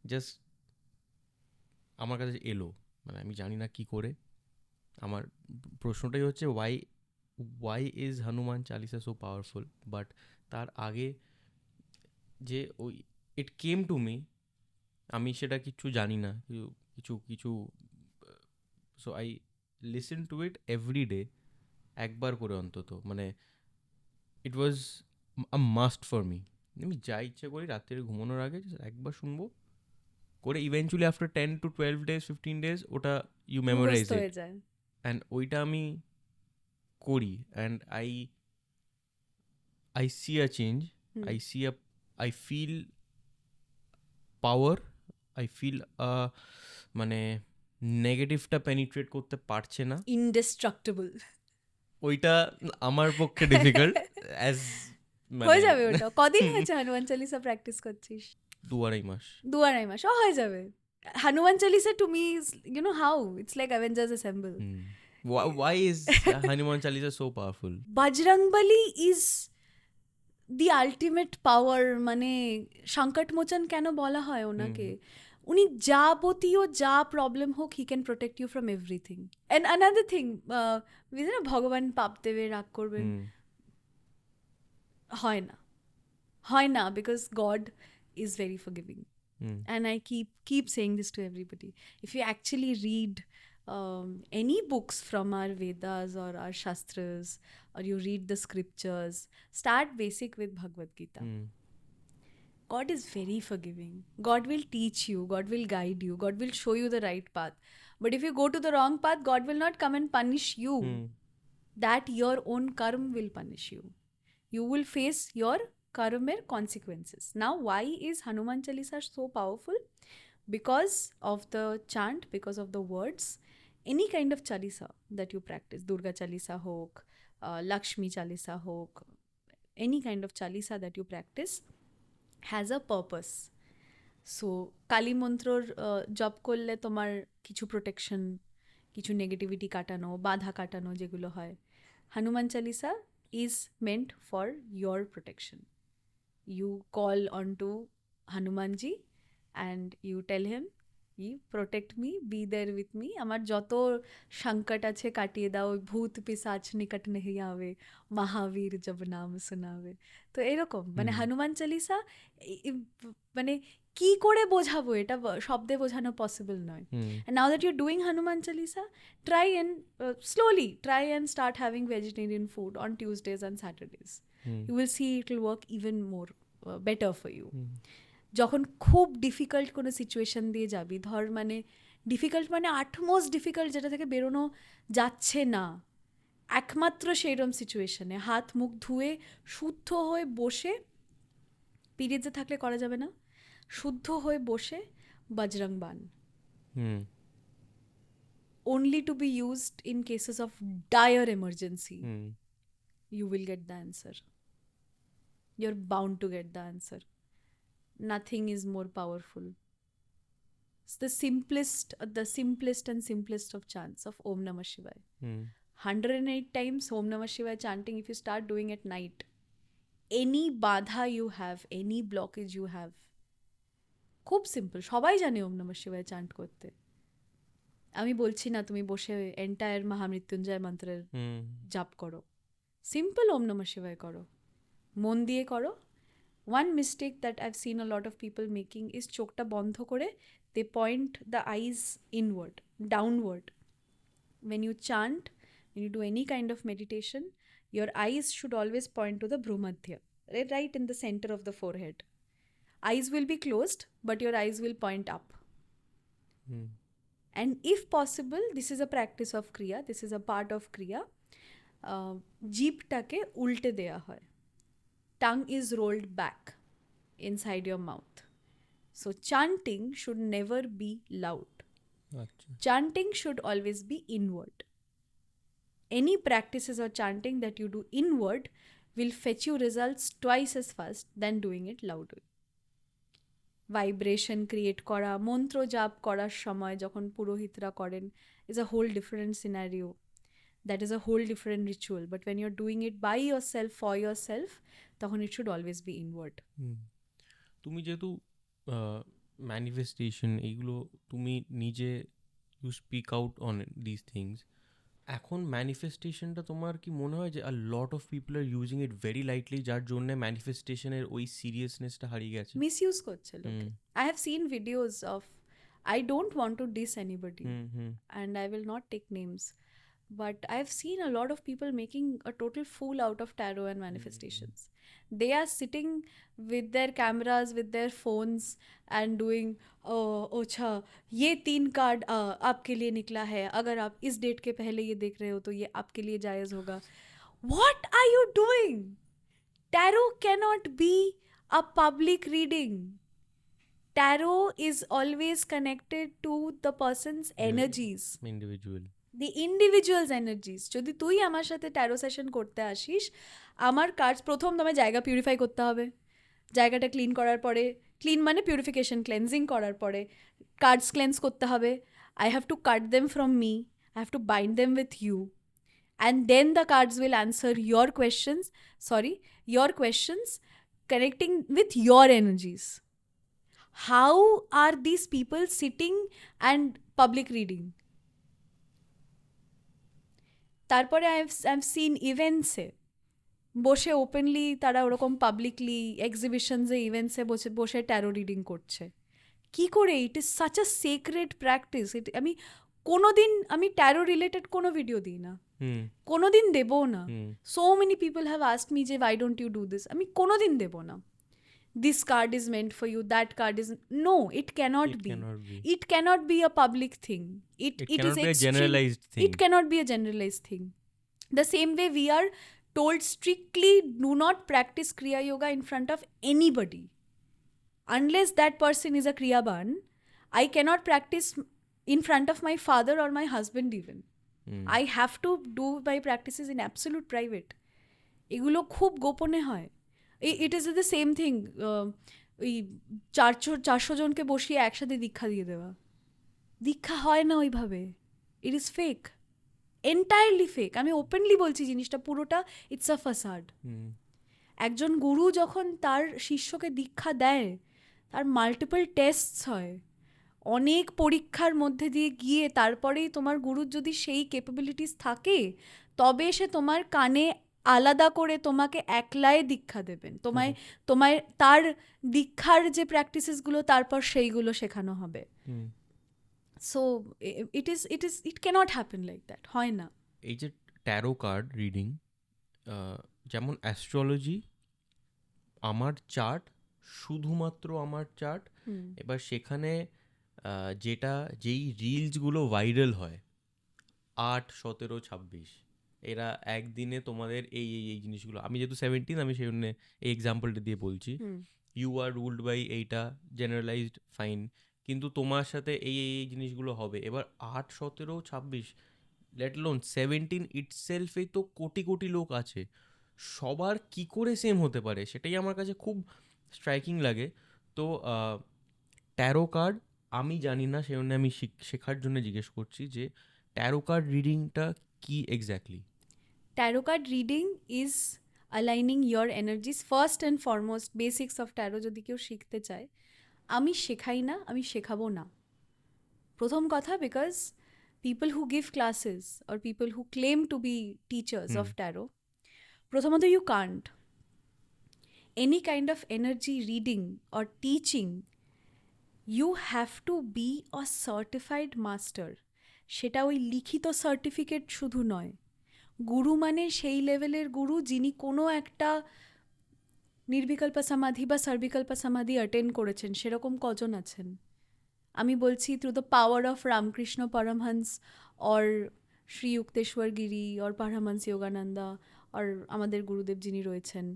জাস্ট আমার কাছে এলো, মানে আমি জানি না কি করে। আমার প্রশ্নটাই হচ্ছে why is Hanuman Chalisa so powerful. But তার আগে যে ওই ইট কেম টু মি, আমি সেটা কিচ্ছু জানি না, কিছু so I listen to it every day, একবার করে অন্তত। মানে ইট ওয়াজ আ মাস্ট ফর মি। আমি যা ইচ্ছে করি রাত্রে ঘুমানোর আগে একবার শুনবো করে, eventually after 10 to 12 days 15 days ওটা ইউ মেমোরাইজ ইট, অ্যান্ড ওইটা আমি করি, and I see a change, I feel power, I feel মানে নেগেটিভটা পেনিট্রেট করতে পারছে না, ইনডেস্ট্রাক্টেবল। ওইটা আমার পক্ষে ডিফিকাল্ট। অ্যাজ হয়ে যাবে ওটা। কদিন হয়েছে হনুমান চালিসা প্র্যাকটিস করছিস? 2-2.5 মাস। 2-2.5 মাস ও হয়ে যাবে। Hanuman Chalisa to me, you know how it's like Avengers assemble. Why is Hanuman Chalisa so powerful? Bajrangbali is the ultimate power. মানে সংকট মোচন কেন বলা হয় ওনাকে? উনি যাবতীয় যা প্রবলেম হোক, he can protect you from everything. And another thing, ভগবান পাপ দেবে, রাগ করবেন, হয় না, because God is very forgiving. And I keep saying this to everybody. If you actually read any books from our Vedas or our Shastras, or you read the scriptures, start basic with Bhagavad Gita. God is very forgiving. God will teach you, God will guide you, God will show you the right path. But if you go to the wrong path, God will not come and punish you. That your own karma will punish you. You will face your karma consequences. Now, why is Hanuman Chalisa so powerful? Because of the chant, because of the words. Any kind of Chalisa that you practice, Durga Chalisa hok, Lakshmi Chalisa hok, any kind of Chalisa that you practice has a purpose. So Kali মন্ত্রর জপ করলে তোমার কিছু protection, কিছু negativity কাটানো, বাধা কাটানো যেগুলো হয়, Hanuman Chalisa is meant for your protection. You call on to Hanumanji and you tell him, ই protect me, be there with me, আমার যত সংকট আছে কাটিয়ে দাও, ভূত পিসাচ নিকট নেহি আবে, মহাবীর জব নাম শোনাবে. তো এরকম মানে হনুমান চালিসা মানে কি করে বোঝাবো, এটা শব্দে বোঝানো পসিবল নয়. Now that you doing Hanuman Chalisa, try and slowly try and start having vegetarian food on Tuesdays and Saturdays. You will see it will work even more better for you. যখন খুব ডিফিকাল্ট কোনো সিচুয়েশন দিয়ে যাবি, ধর মানে difficult মানে utmost difficult, যেটা থেকে বেরোনো যাচ্ছে না, একমাত্র সেইরকম সিচুয়েশনে হাত মুখ ধুয়ে শুদ্ধ হয়ে বসে, পিরিয়ডসে থাকলে করা যাবে না, শুদ্ধ হয়ে বসে বজরং বান, only to be used in cases of dire emergency. You will get the answer. You're bound to get the answer. Nothing is more powerful. It's the simplest and simplest of chants of Om Namah Shivaya. 108 times Om Namah Shivaya chanting, if you start doing at night, any badha you have, any blockage you have, খুব simple, সবাই জানে ওম নমঃ শিবায় chant করতে. আমি বলছি না তুমি বসে এন্টায়ার মহামৃত্যুঞ্জয় মন্ত্রের জাপ করো, সিম্পল ওম নমঃ শিবায় করো, মন দিয়ে করো. One mistake that I've seen a lot of people making is চোখটা বন্ধ করে they point the eyes inward, downward. When you chant, when you do any kind of meditation, your eyes should always point to the Bhrumadhya, right in the center of the forehead. Eyes will be closed, but your eyes will point up. And if possible, this is a practice of Kriya, this is a part of Kriya, jeeptake ulte deya hoy. Tongue is rolled back inside your mouth. So chanting should never be loud. Achha. Chanting should always be inward. Any practices or chanting that you do inward will fetch you results twice as fast than doing it loudly. Vibration create করা, মন্ত্র জাপ করার সময় যখন পুরোহিতরা করেন, is a whole different scenario, that is a whole different ritual. But when you are doing it by yourself, for yourself, তখন it should always be inward. তুমি যেহেতু ম্যানিফেস্টেশন এইগুলো তুমি নিজে you speak out on this things, এখন ম্যানিফেস্টেশনটা তোমার কি মনে হয় যে a lot of people are using it very lightly, যার জন্য ম্যানিফেস্টেশনের ওই সিরিয়াসনেসটা হারিয়ে গেছে, মিসইউজ করছে লোকে? I have seen videos of, I don't want to diss anybody, and I will not take names, but I've seen a lot of people making a total fool out of tarot and manifestations. They are sitting with their cameras, with their phones, and doing, अच्छा ये 3 card आपके लिए निकला है, अगर आप इस date के पहले ये देख रहे हो तो ये आपके लिए जायज़ होगा. What are you doing? Tarot cannot be a public reading. Tarot is always connected to the person's energies. The individual's energies. যদি তুই আমার সাথে ট্যারো সেশন করতে আসিস, আমার কার্ডস প্রথম তোমায় জায়গা পিউরিফাই করতে হবে. জায়গাটা ক্লিন করার পরে, ক্লিন মানে পিউরিফিকেশন, ক্লেন্সিং করার পরে কার্ডস ক্লেন্স করতে হবে. I have to cut them from me, I have to bind them with you, and then the cards will answer your questions connecting with your energies. How are these people sitting and public reading? তারপরে I've seen events-এ বসে openly তারা ওরকম publicly এক্সিবিশনসে, ইভেন্টসে বসে taro reading করছে. কি করে? It is such a secret practice. আমি tarot related কোনো ভিডিও দিই না, কোনোদিন দেবও না. So many people have asked me যে why don't you do this, আমি কোনোদিন দেবো না. this card is meant for you, that card is... No, it cannot It be. cannot be. It cannot be a public thing. It It cannot is be a generalized thing. It cannot be a generalized thing. The same way we are told strictly do not practice Kriya Yoga in front of anybody. Unless that person is a Kriyaban, I cannot practice in front of my father or my husband even. I have to do my practices in absolute private. এগুলো খুব গোপনে হয়। It is the same thing, ওই 400 জনকে বসিয়ে একসাথে দীক্ষা দিয়ে দেওয়া। দীক্ষা হয় না ওইভাবে। It is fake, entirely fake. আমি ওপেনলি বলছি জিনিসটা পুরোটা ইটস আ ফাসাড। একজন গুরু যখন তার শিষ্যকে দীক্ষা দেয়, তার মাল্টিপল টেস্টস হয়, অনেক পরীক্ষার মধ্যে দিয়ে গিয়ে তারপরেই তোমার গুরুর যদি সেই ক্যাপাবিলিটিস থাকে, তবে সে তোমার কানে আলাদা করে তোমাকে একলায় দীক্ষা দেবেন। তোমায় তার দীক্ষার যে প্র্যাকটিসেসগুলো তারপর সেইগুলো শেখানো হবে। So it cannot happen like that, হয় না। এই যে ট্যারো কার্ড রিডিং, যেমন অ্যাস্ট্রোলজি, আমার চার্ট, শুধুমাত্র আমার চার্ট, এবার সেখানে যেই রিলসগুলো ভাইরাল হয় 8, 17, 26, এরা একদিনে তোমাদের এই এই এই জিনিসগুলো, আমি যেহেতু 17 আমি সেই জন্য এই এক্সাম্পলটা দিয়ে বলছি, ইউ আর রুলড বাই এইটা, জেনারেলাইজড, ফাইন, কিন্তু তোমার সাথে এই এই এই জিনিসগুলো হবে। এবার 8, 17, 26, লেট অ্যালোন 17 ইটসেলফেই তো কোটি কোটি লোক আছে, সবার কি করে সেম হতে পারে, সেটাই আমার কাছে খুব স্ট্রাইকিং লাগে। তো ট্যারো কার্ড আমি জানি না, সেই জন্য আমি শেখার জন্য জিজ্ঞেস করছি যে ট্যারো কার্ড রিডিংটা কি exactly? Taro card reading is aligning your energies. First and foremost basics of taro যদি কেউ শিখতে চায়, আমি শেখাই না, আমি শেখাবো না, প্রথম কথা। Because people who give classes or people who claim to be teachers of tarot, প্রথমত you can't. Any kind of energy reading or teaching, you have to be a certified master. সেটা ওই লিখিত সার্টিফিকেট শুধু নয়। গুরু মানে সেই লেভেলের গুরু যিনি কোনো একটা নির্বিকল্প সমাধি বা সর্বিকল্প সমাধি অ্যাটেন্ড করেছেন, সেরকম কজন আছেন? আমি বলছি through the power of Ramakrishna Paramahansa or Shri Yukteswar Giri or Paramahansa Yogananda আর আমাদের গুরুদেব যিনি রয়েছেন,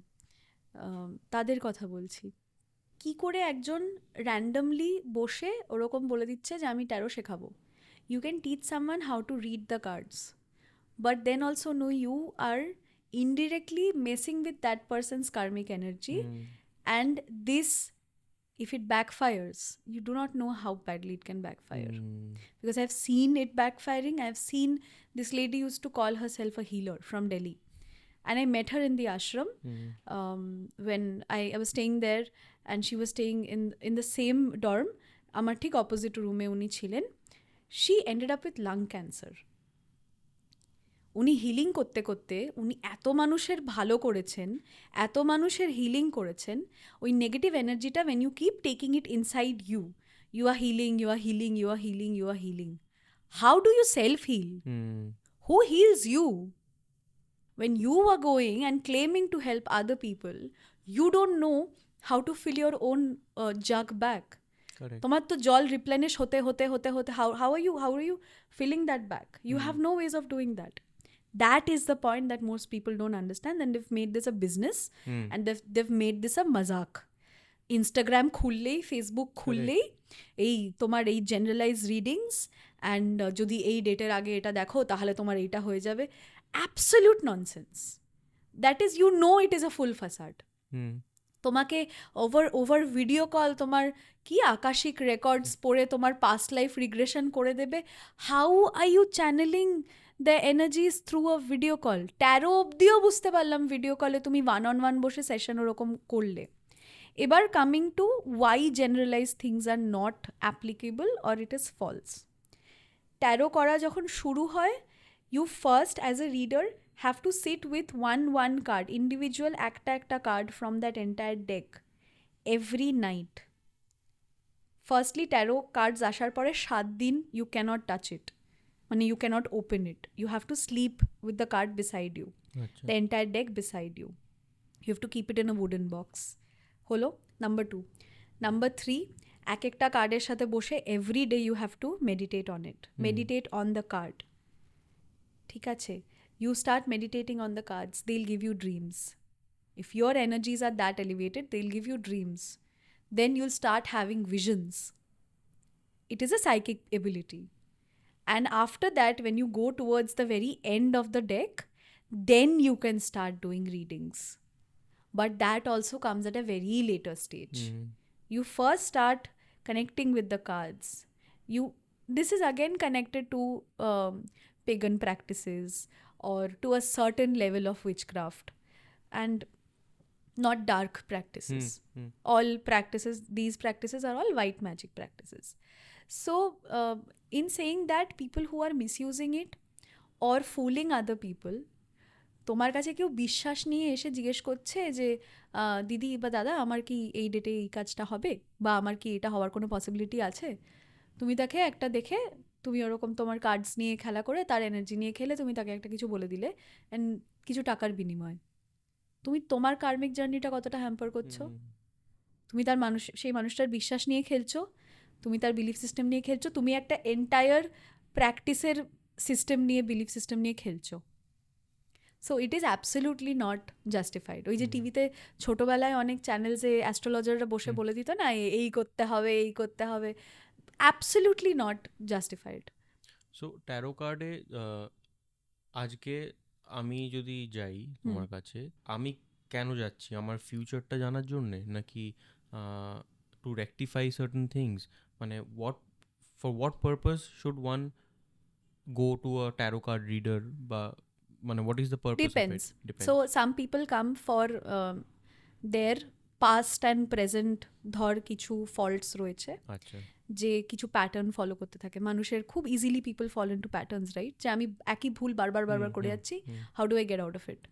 তাদের কথা বলছি। কি করে একজন র্যান্ডমলি বসে ওরকম বলে দিচ্ছে যে আমি ট্যারো শেখাবো? You can teach someone how to read the cards, but then also know you are indirectly messing with that person's karmic energy. And this, if it backfires, you do not know how badly it can backfire. Because I've seen it backfiring. I've seen this lady used to call herself a healer from Delhi, and I met her in the ashram when I was staying there, and she was staying in the same dorm. Amar thik opposite room e uni chilen. She ended up with lung cancer. উনি healing করতে করতে উনি এত মানুষের ভালো করেছেন, এত মানুষের হিলিং করেছেন, ওই নেগেটিভ এনার্জিটা when you keep taking it inside you, you are healing, you are healing, you are healing, you are healing. How do you self-heal? Who heals you? When you are going and claiming to help other people, you don't know how to fill your own jug back. তোমার তো জল রিপ্লেনিশ হতে হতে হতে হতে how are you filling that back? You have no ways of doing that. That is the point that most people don't understand, and they've made this a business, and they've made this a mazak. Instagram খুললেই, Facebook খুললেই এই তোমার এই generalise readings, and যদি এই ডেটের আগে এটা দেখো তাহলে তোমার এইটা হয়ে যাবে। Absolute nonsense. That is, you know it is a full facade. তোমাকে ওভার ভিডিও কল তোমার কি আকাশিক রেকর্ডস পড়ে তোমার পাস্ট লাইফ রিগ্রেশন করে দেবে। How are you channelling the energies through a video call? Tarot অবধিও বুঝতে পারলাম ভিডিও কলে তুমি 1-on-1 বসে সেশন ওরকম করলে। এবার coming to why generalise things are not applicable or it is false. Tarot করা যখন শুরু হয়, you first as a reader have to sit with one card, individual একটা card from that entire deck every night. Firstly, tarot cards আসার পরে 7 দিন you cannot touch it, মানে you cannot open it. You have to sleep with the card beside you, the entire deck beside you. You have to keep it in a wooden box. হলো number 2। Number 3, এক একটা কার্ডের সাথে বসে every day you have to meditate on it, meditate on the card. ঠিক আছে? You start meditating on the cards, they will give you dreams. If your energies are that elevated, they'll give you dreams. Then you'll start having visions. It is a psychic ability. And after that, when you go towards the very end of the deck, then you can start doing readings. But that also comes at a very later stage. You first start connecting with the cards. This is again connected to pagan practices or to a certain level of witchcraft, and not dark practices. All practices, these practices are all white magic practices. So in saying that, people who are misusing it or fooling other people, তোমার কাছে কেউ বিশ্বাস নিয়ে এসে জিজ্ঞেস করছে যে দিদি বা দাদা আমার কি এই ডেটে এই কাজটা হবে, বা আমার কি এটা হওয়ার কোনো পসিবিলিটি আছে, তুমি তাকে একটা দেখে, তুমি ওরকম তোমার কার্ডস নিয়ে খেলা করে তার এনার্জি নিয়ে খেলে তুমি তাকে একটা কিছু বলে দিলে, অ্যান্ড কিছু টাকার বিনিময় তুমি তোমার কার্মিক জার্নিটা কতটা হ্যাম্পার করছো। তুমি তার সেই মানুষটার বিশ্বাস নিয়ে খেলছো, তুমি তার বিলিফ সিস্টেম নিয়ে খেলছো, তুমি একটা এন্টায়ার প্র্যাকটিসের সিস্টেম নিয়ে, বিলিফ সিস্টেম নিয়ে খেলছো। So it is absolutely not justified. ওই যে টিভিতে ছোটোবেলায় অনেক চ্যানেলসে অ্যাস্ট্রোলজাররা বসে বলে দিত না, এই করতে হবে, এই করতে হবে, absolutely not justified. So taro কার্ডে আজকে আমি যদি যাই তোমার কাছে, আমি কেন যাচ্ছি? আমার ফিউচারটা জানার জন্যে, নাকি টু রেকটিফাই সার্টেন থিংস? মানে for what purpose should one go to a tarot card reader? বা মানে what is the purpose of it? Depends. So some people come for their past and present, ধর কিছু faults রয়েছে, আচ্ছা, যে কিছু pattern follow করতে থাকে মানুষের, খুব ইজিলি পিপল ফল ইনটু প্যাটার্নস, রাইট? যে আমি একই ভুল বারবার করে যাচ্ছি, how do I get out of it?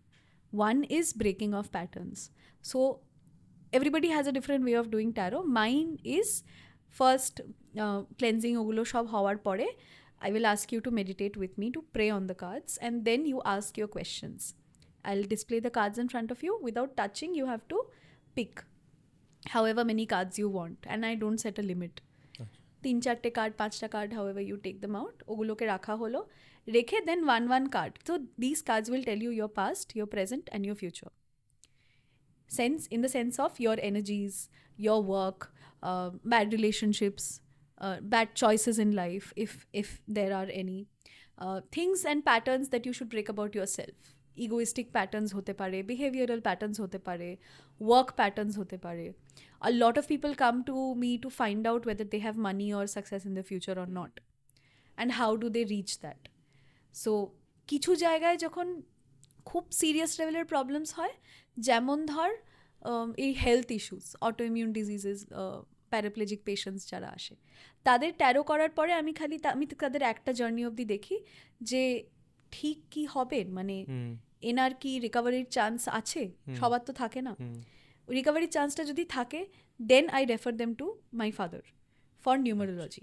One is breaking of patterns. So everybody has a different way of doing tarot. Mine is first cleansing ওগুলো সব হওয়ার পরে I will ask you to meditate with me, to pray on the cards, and then you ask your questions. I'll display the cards in front of you. Without touching, you have to pick however many cards you want, and I don't set a limit. 3-4 card, 5টা card, however you take them out, ওগুলোকে রাখা হলো, রেখে then one card. So these cards will tell you your past, your present, and your future. In the sense of your energies, your work, bad relationships, bad choices in life, if there are any, things and patterns that you should break about yourself. Egoistic patterns hote pare, behavioral patterns hote pare, work patterns hote pare. A lot of people come to me to find out whether they have money or success in the future or not, and how do they reach that. So কিছু জায়গায় যখন খুব serious লেভেলের problems হয়, যেমন ধর এই health issues, autoimmune diseases, paraplegic patients যারা আসে, তাদের ট্যারো করার পরে আমি তাদের একটা জার্নি অবধি দেখি যে ঠিক কি হবে, মানে এনার কি রিকভারির চান্স আছে, সবার তো থাকে না। রিকভারির চান্সটা যদি থাকে, then I refer them to my father for numerology.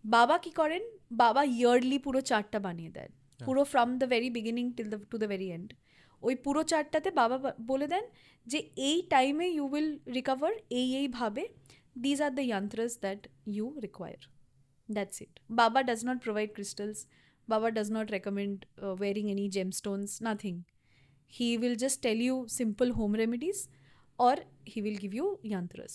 বাবা কি করেন, বাবা ইয়ারলি পুরো চার্টটা বানিয়ে দেন, পুরো from the very beginning to the very end. ওই পুরো চার্টটাতে বাবা বলে দেন যে এই টাইমে ইউ উইল রিকভার এইভাবে, দিজ আর দ্য যন্ত্রস that you require, that's it. বাবা ডাজ নট প্রোভাইড ক্রিস্টালস, বাবা does not recommend wearing any gemstones, nothing. He will just tell you simple home remedies, or he will give you yantras.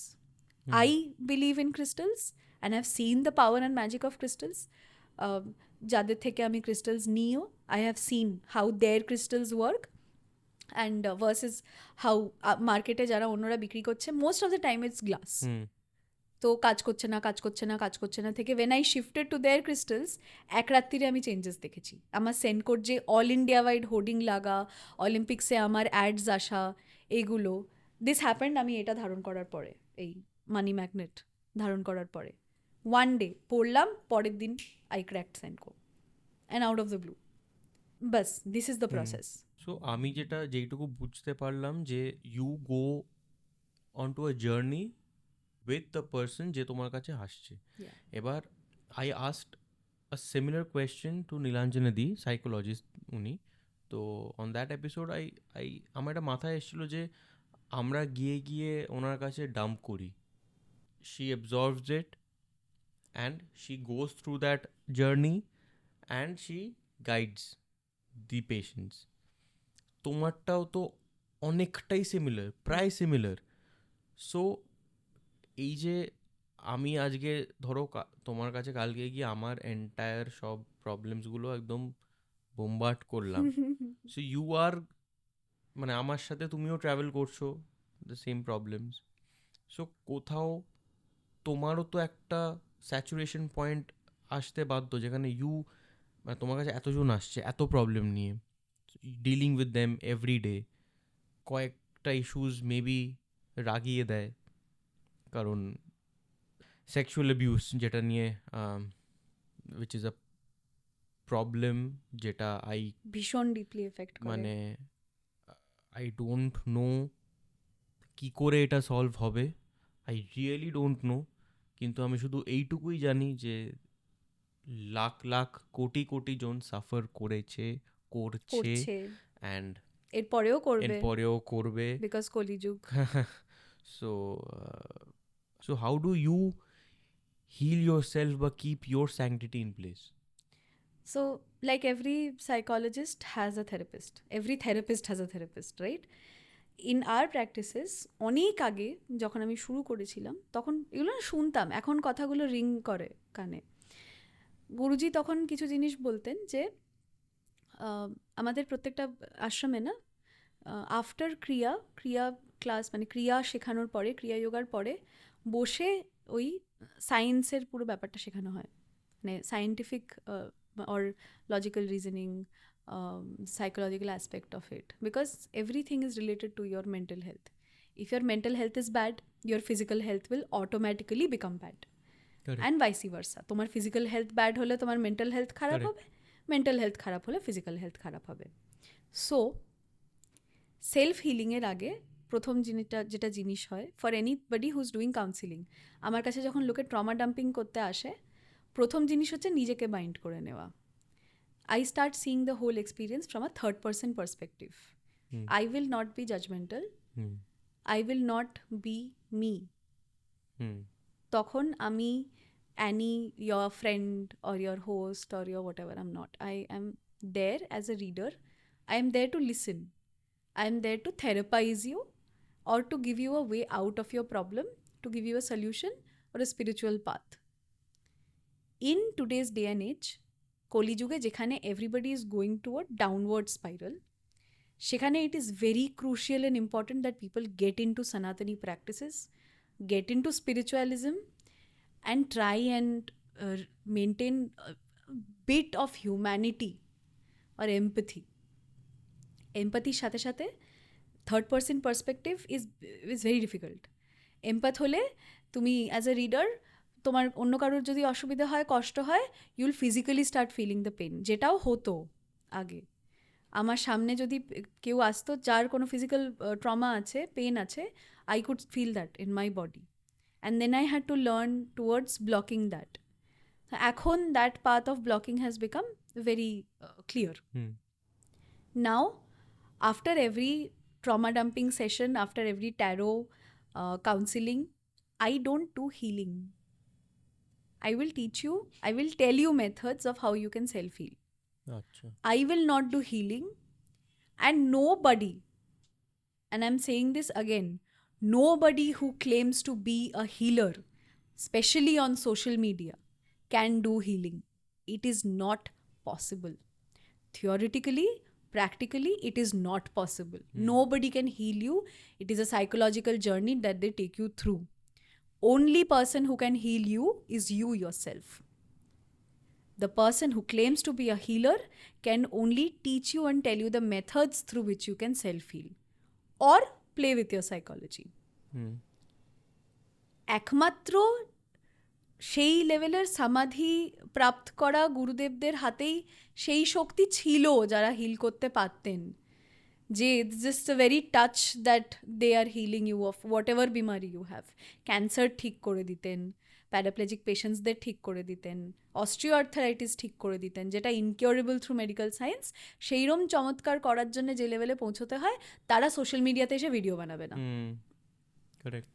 I believe in crystals and I've seen the power and magic of crystals. যাদের থেকে আমি crystals নিও, I have seen how their crystals work, and versus how মার্কেটে যারা অন্যরা বিক্রি করছে, most of the time it's glass. তো কাজ করছে না থেকে when I shifted to their crystals, এক রাত্রিরে আমি চেঞ্জেস দেখেছি। আমার সেনকোড যে অল ইন্ডিয়া ওয়াইড হোর্ডিং লাগা, অলিম্পিক্সে আমার অ্যাডস আসা, এগুলো দিস হ্যাপেন্ড আমি এটা ধারণ করার পরে, এই মানি ম্যাগনেট ধারণ করার পরে। ওয়ান ডে পড়লাম, পরের দিন I cracked Senco, and out of the blue. বাস, this is the process. So আমি যেইটুকু বুঝতে পারলাম যে you go on to a journey with the person যে তোমার কাছে আসছে। এবার I asked a similar question to নীলাঞ্জনাদি, সাইকোলজিস্ট উনি। তো অন দ্যাট এপিসোড আমার একটা মাথায় এসেছিলো যে আমরা গিয়ে গিয়ে ওনার কাছে ডাম্প করি। She absorbs it and she goes through that journey and she guides the patients. তোমারটাও তো অনেকটাই সিমিলার, প্রায় সিমিলার। সো এই যে আমি আজকে ধরো তোমার কাছে কালকে গিয়ে আমার এন্টায়ার সব প্রবলেমসগুলো একদম বোমবার্ড করলাম, সো ইউ আর, মানে আমার সাথে তুমিও ট্রাভেল করছো দ্য সেম প্রবলেমস। সো কোথাও তোমারও তো একটা স্যাচুরেশন পয়েন্ট আসতে বাধ্য, যেখানে মানে তোমার কাছে এতজন আসছে এত প্রবলেম নিয়ে, dealing with them every day, কয়েকটা ইস্যুস মেবি রাগিয়ে দেয়। কারণ সেক্সুয়াল অ্যাবিউস যেটা নিয়ে উইচ ইজ আ প্রবলেম, যেটা ভীষণ ডিপলি এফেক্ট করে। মানে আই ডোন্ট নো কী করে এটা সলভ হবে, আই রিয়েলি ডোন্ট নো। কিন্তু আমি শুধু এইটুকুই জানি যে লাখ লাখ কোটি কোটি জন সাফার করেছে, করছে, অ্যান্ড এরপরেও করবে, এরপরেও করবে, because Kaliyuga. So so how do you heal yourself but keep your sanctity in place? So, like every psychologist has a therapist. Every therapist has a therapist, right? In our practices, অনেক আগে যখন আমি শুরু করেছিলাম তখন এগুলো না শুনতাম, এখন কথাগুলো রিং করে কানে। গুরুজি তখন কিছু জিনিস বলতেন যে আমাদের প্রত্যেকটা আশ্রমে না আফটার ক্রিয়া ক্লাস, মানে ক্রিয়া শেখানোর পরে, ক্রিয়া যোগার পরে বসে ওই সায়েন্সের পুরো ব্যাপারটা শেখানো হয়, মানে scientific or logical reasoning, psychological aspect of it, because everything is related to your mental health. If your mental health is bad, your physical health will automatically become bad. Correct. And vice versa. তোমার physical health bad হলে তোমার mental health খারাপ হবে, mental health খারাপ হলে physical health খারাপ হবে. So self হিলিংয়ের আগে প্রথম যেটা জিনিস হয় for anybody who is doing counselling, আমার কাছে যখন লোকে ট্রমা ডাম্পিং করতে আসে, প্রথম জিনিস হচ্ছে নিজেকে বাইন্ড করে নেওয়া। I start seeing the whole experience from a third person perspective. I will not be judgmental. I will not be me. তখন আমি Annie, your friend or your host or your whatever, I'm not. I am there as a reader. I am there to listen. I am there to therapize you or to give you a way out of your problem, to give you a solution or a spiritual path. In today's day and age, কলিযুগে যেখানে everybody is going to a downward spiral, সেখানে it is very crucial and important that people get into Sanatani practices, get into spiritualism and try and maintain a bit of humanity or empathy. এমপ্যাথির সাথে সাথে third person perspective is very difficult. Empath হলে তুমি as a reader, তোমার অন্য কারোর যদি অসুবিধা হয়, কষ্ট হয়, you'll physically start feeling the pain, যেটাও হতো আগে। আমার সামনে যদি কেউ আসতো যার কোনো ফিজিক্যাল ট্রমা আছে, পেন আছে, I could feel that in my body, and then I had to learn towards blocking that. এখন that path of blocking has become very clear. Now after every trauma dumping session, after every tarot counseling, I don't do healing. I will tell you methods of how you can self-heal. Achha. I will not do healing, and nobody, and I'm saying this again, nobody who claims to be a healer, especially on social media, can do healing. It is not possible. Theoretically, practically, it is not possible. Nobody can heal you. It is a psychological journey that they take you through. Only person who can heal you is you yourself. The person who claims to be a healer can only teach you and tell you the methods through which you can self-heal or play with your psychology. একমাত্র সেই লেভেলের সমাধি প্রাপ্ত করা গুরুদেবদের হাতেই সেই শক্তি ছিল যারা হিল করতে পারতেন, যে it's just a very touch that they are healing you of whatever বিমারি ইউ হ্যাভ। ক্যান্সার ঠিক করে দিতেন, প্যারাপ্লেজিক পেশেন্টসদের ঠিক করে দিতেন, অস্ট্রিওআর্থারাইটিস ঠিক করে দিতেন, যেটা ইনকিউরেবল থ্রু মেডিকেল সায়েন্স, সেইরম চমৎকার করার জন্য যে লেভেলে পৌঁছতে হয় তারা সোশ্যাল মিডিয়াতে এসে ভিডিও বানাবে না, কারেক্ট।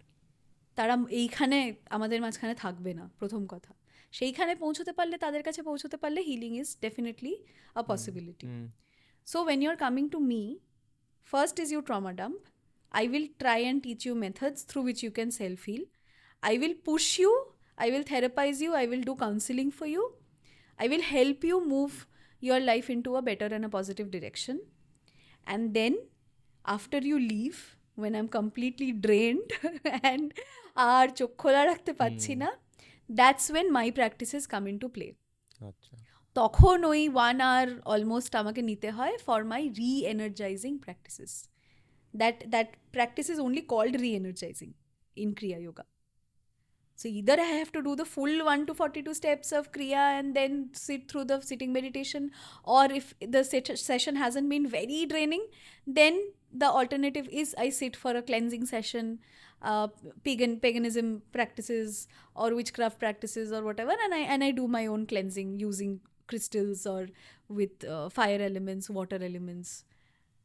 তারা এইখানে আমাদের মাঝখানে থাকবে না, প্রথম কথা। সেইখানে পৌঁছতে পারলে, তাদের কাছে পৌঁছতে পারলে healing is definitely a possibility. So when you're coming to me, first is you trauma dump. I will try and teach you methods through which you can self-heal. I will push you. I will therapize you. I will do counseling for you. I will help you move your life into a better and a positive direction. And then, after you leave, when I'm completely drained and আর চোখ খোলা রাখতে পারছি না, that's when my practices come into play. আচ্ছা। তখন ওই 1 hour almost আমাকে নিতে হয় for my re-energising practices. That practice is only called re-energising in Kriya Yoga. So either I have to do the full 1 to 42 steps of Kriya and then sit through the sitting meditation, or if the session hasn't been very draining, then the alternative is I sit for a cleansing session, paganism practices or witchcraft practices or whatever, and I do my own cleansing using crystals or with fire elements, water elements,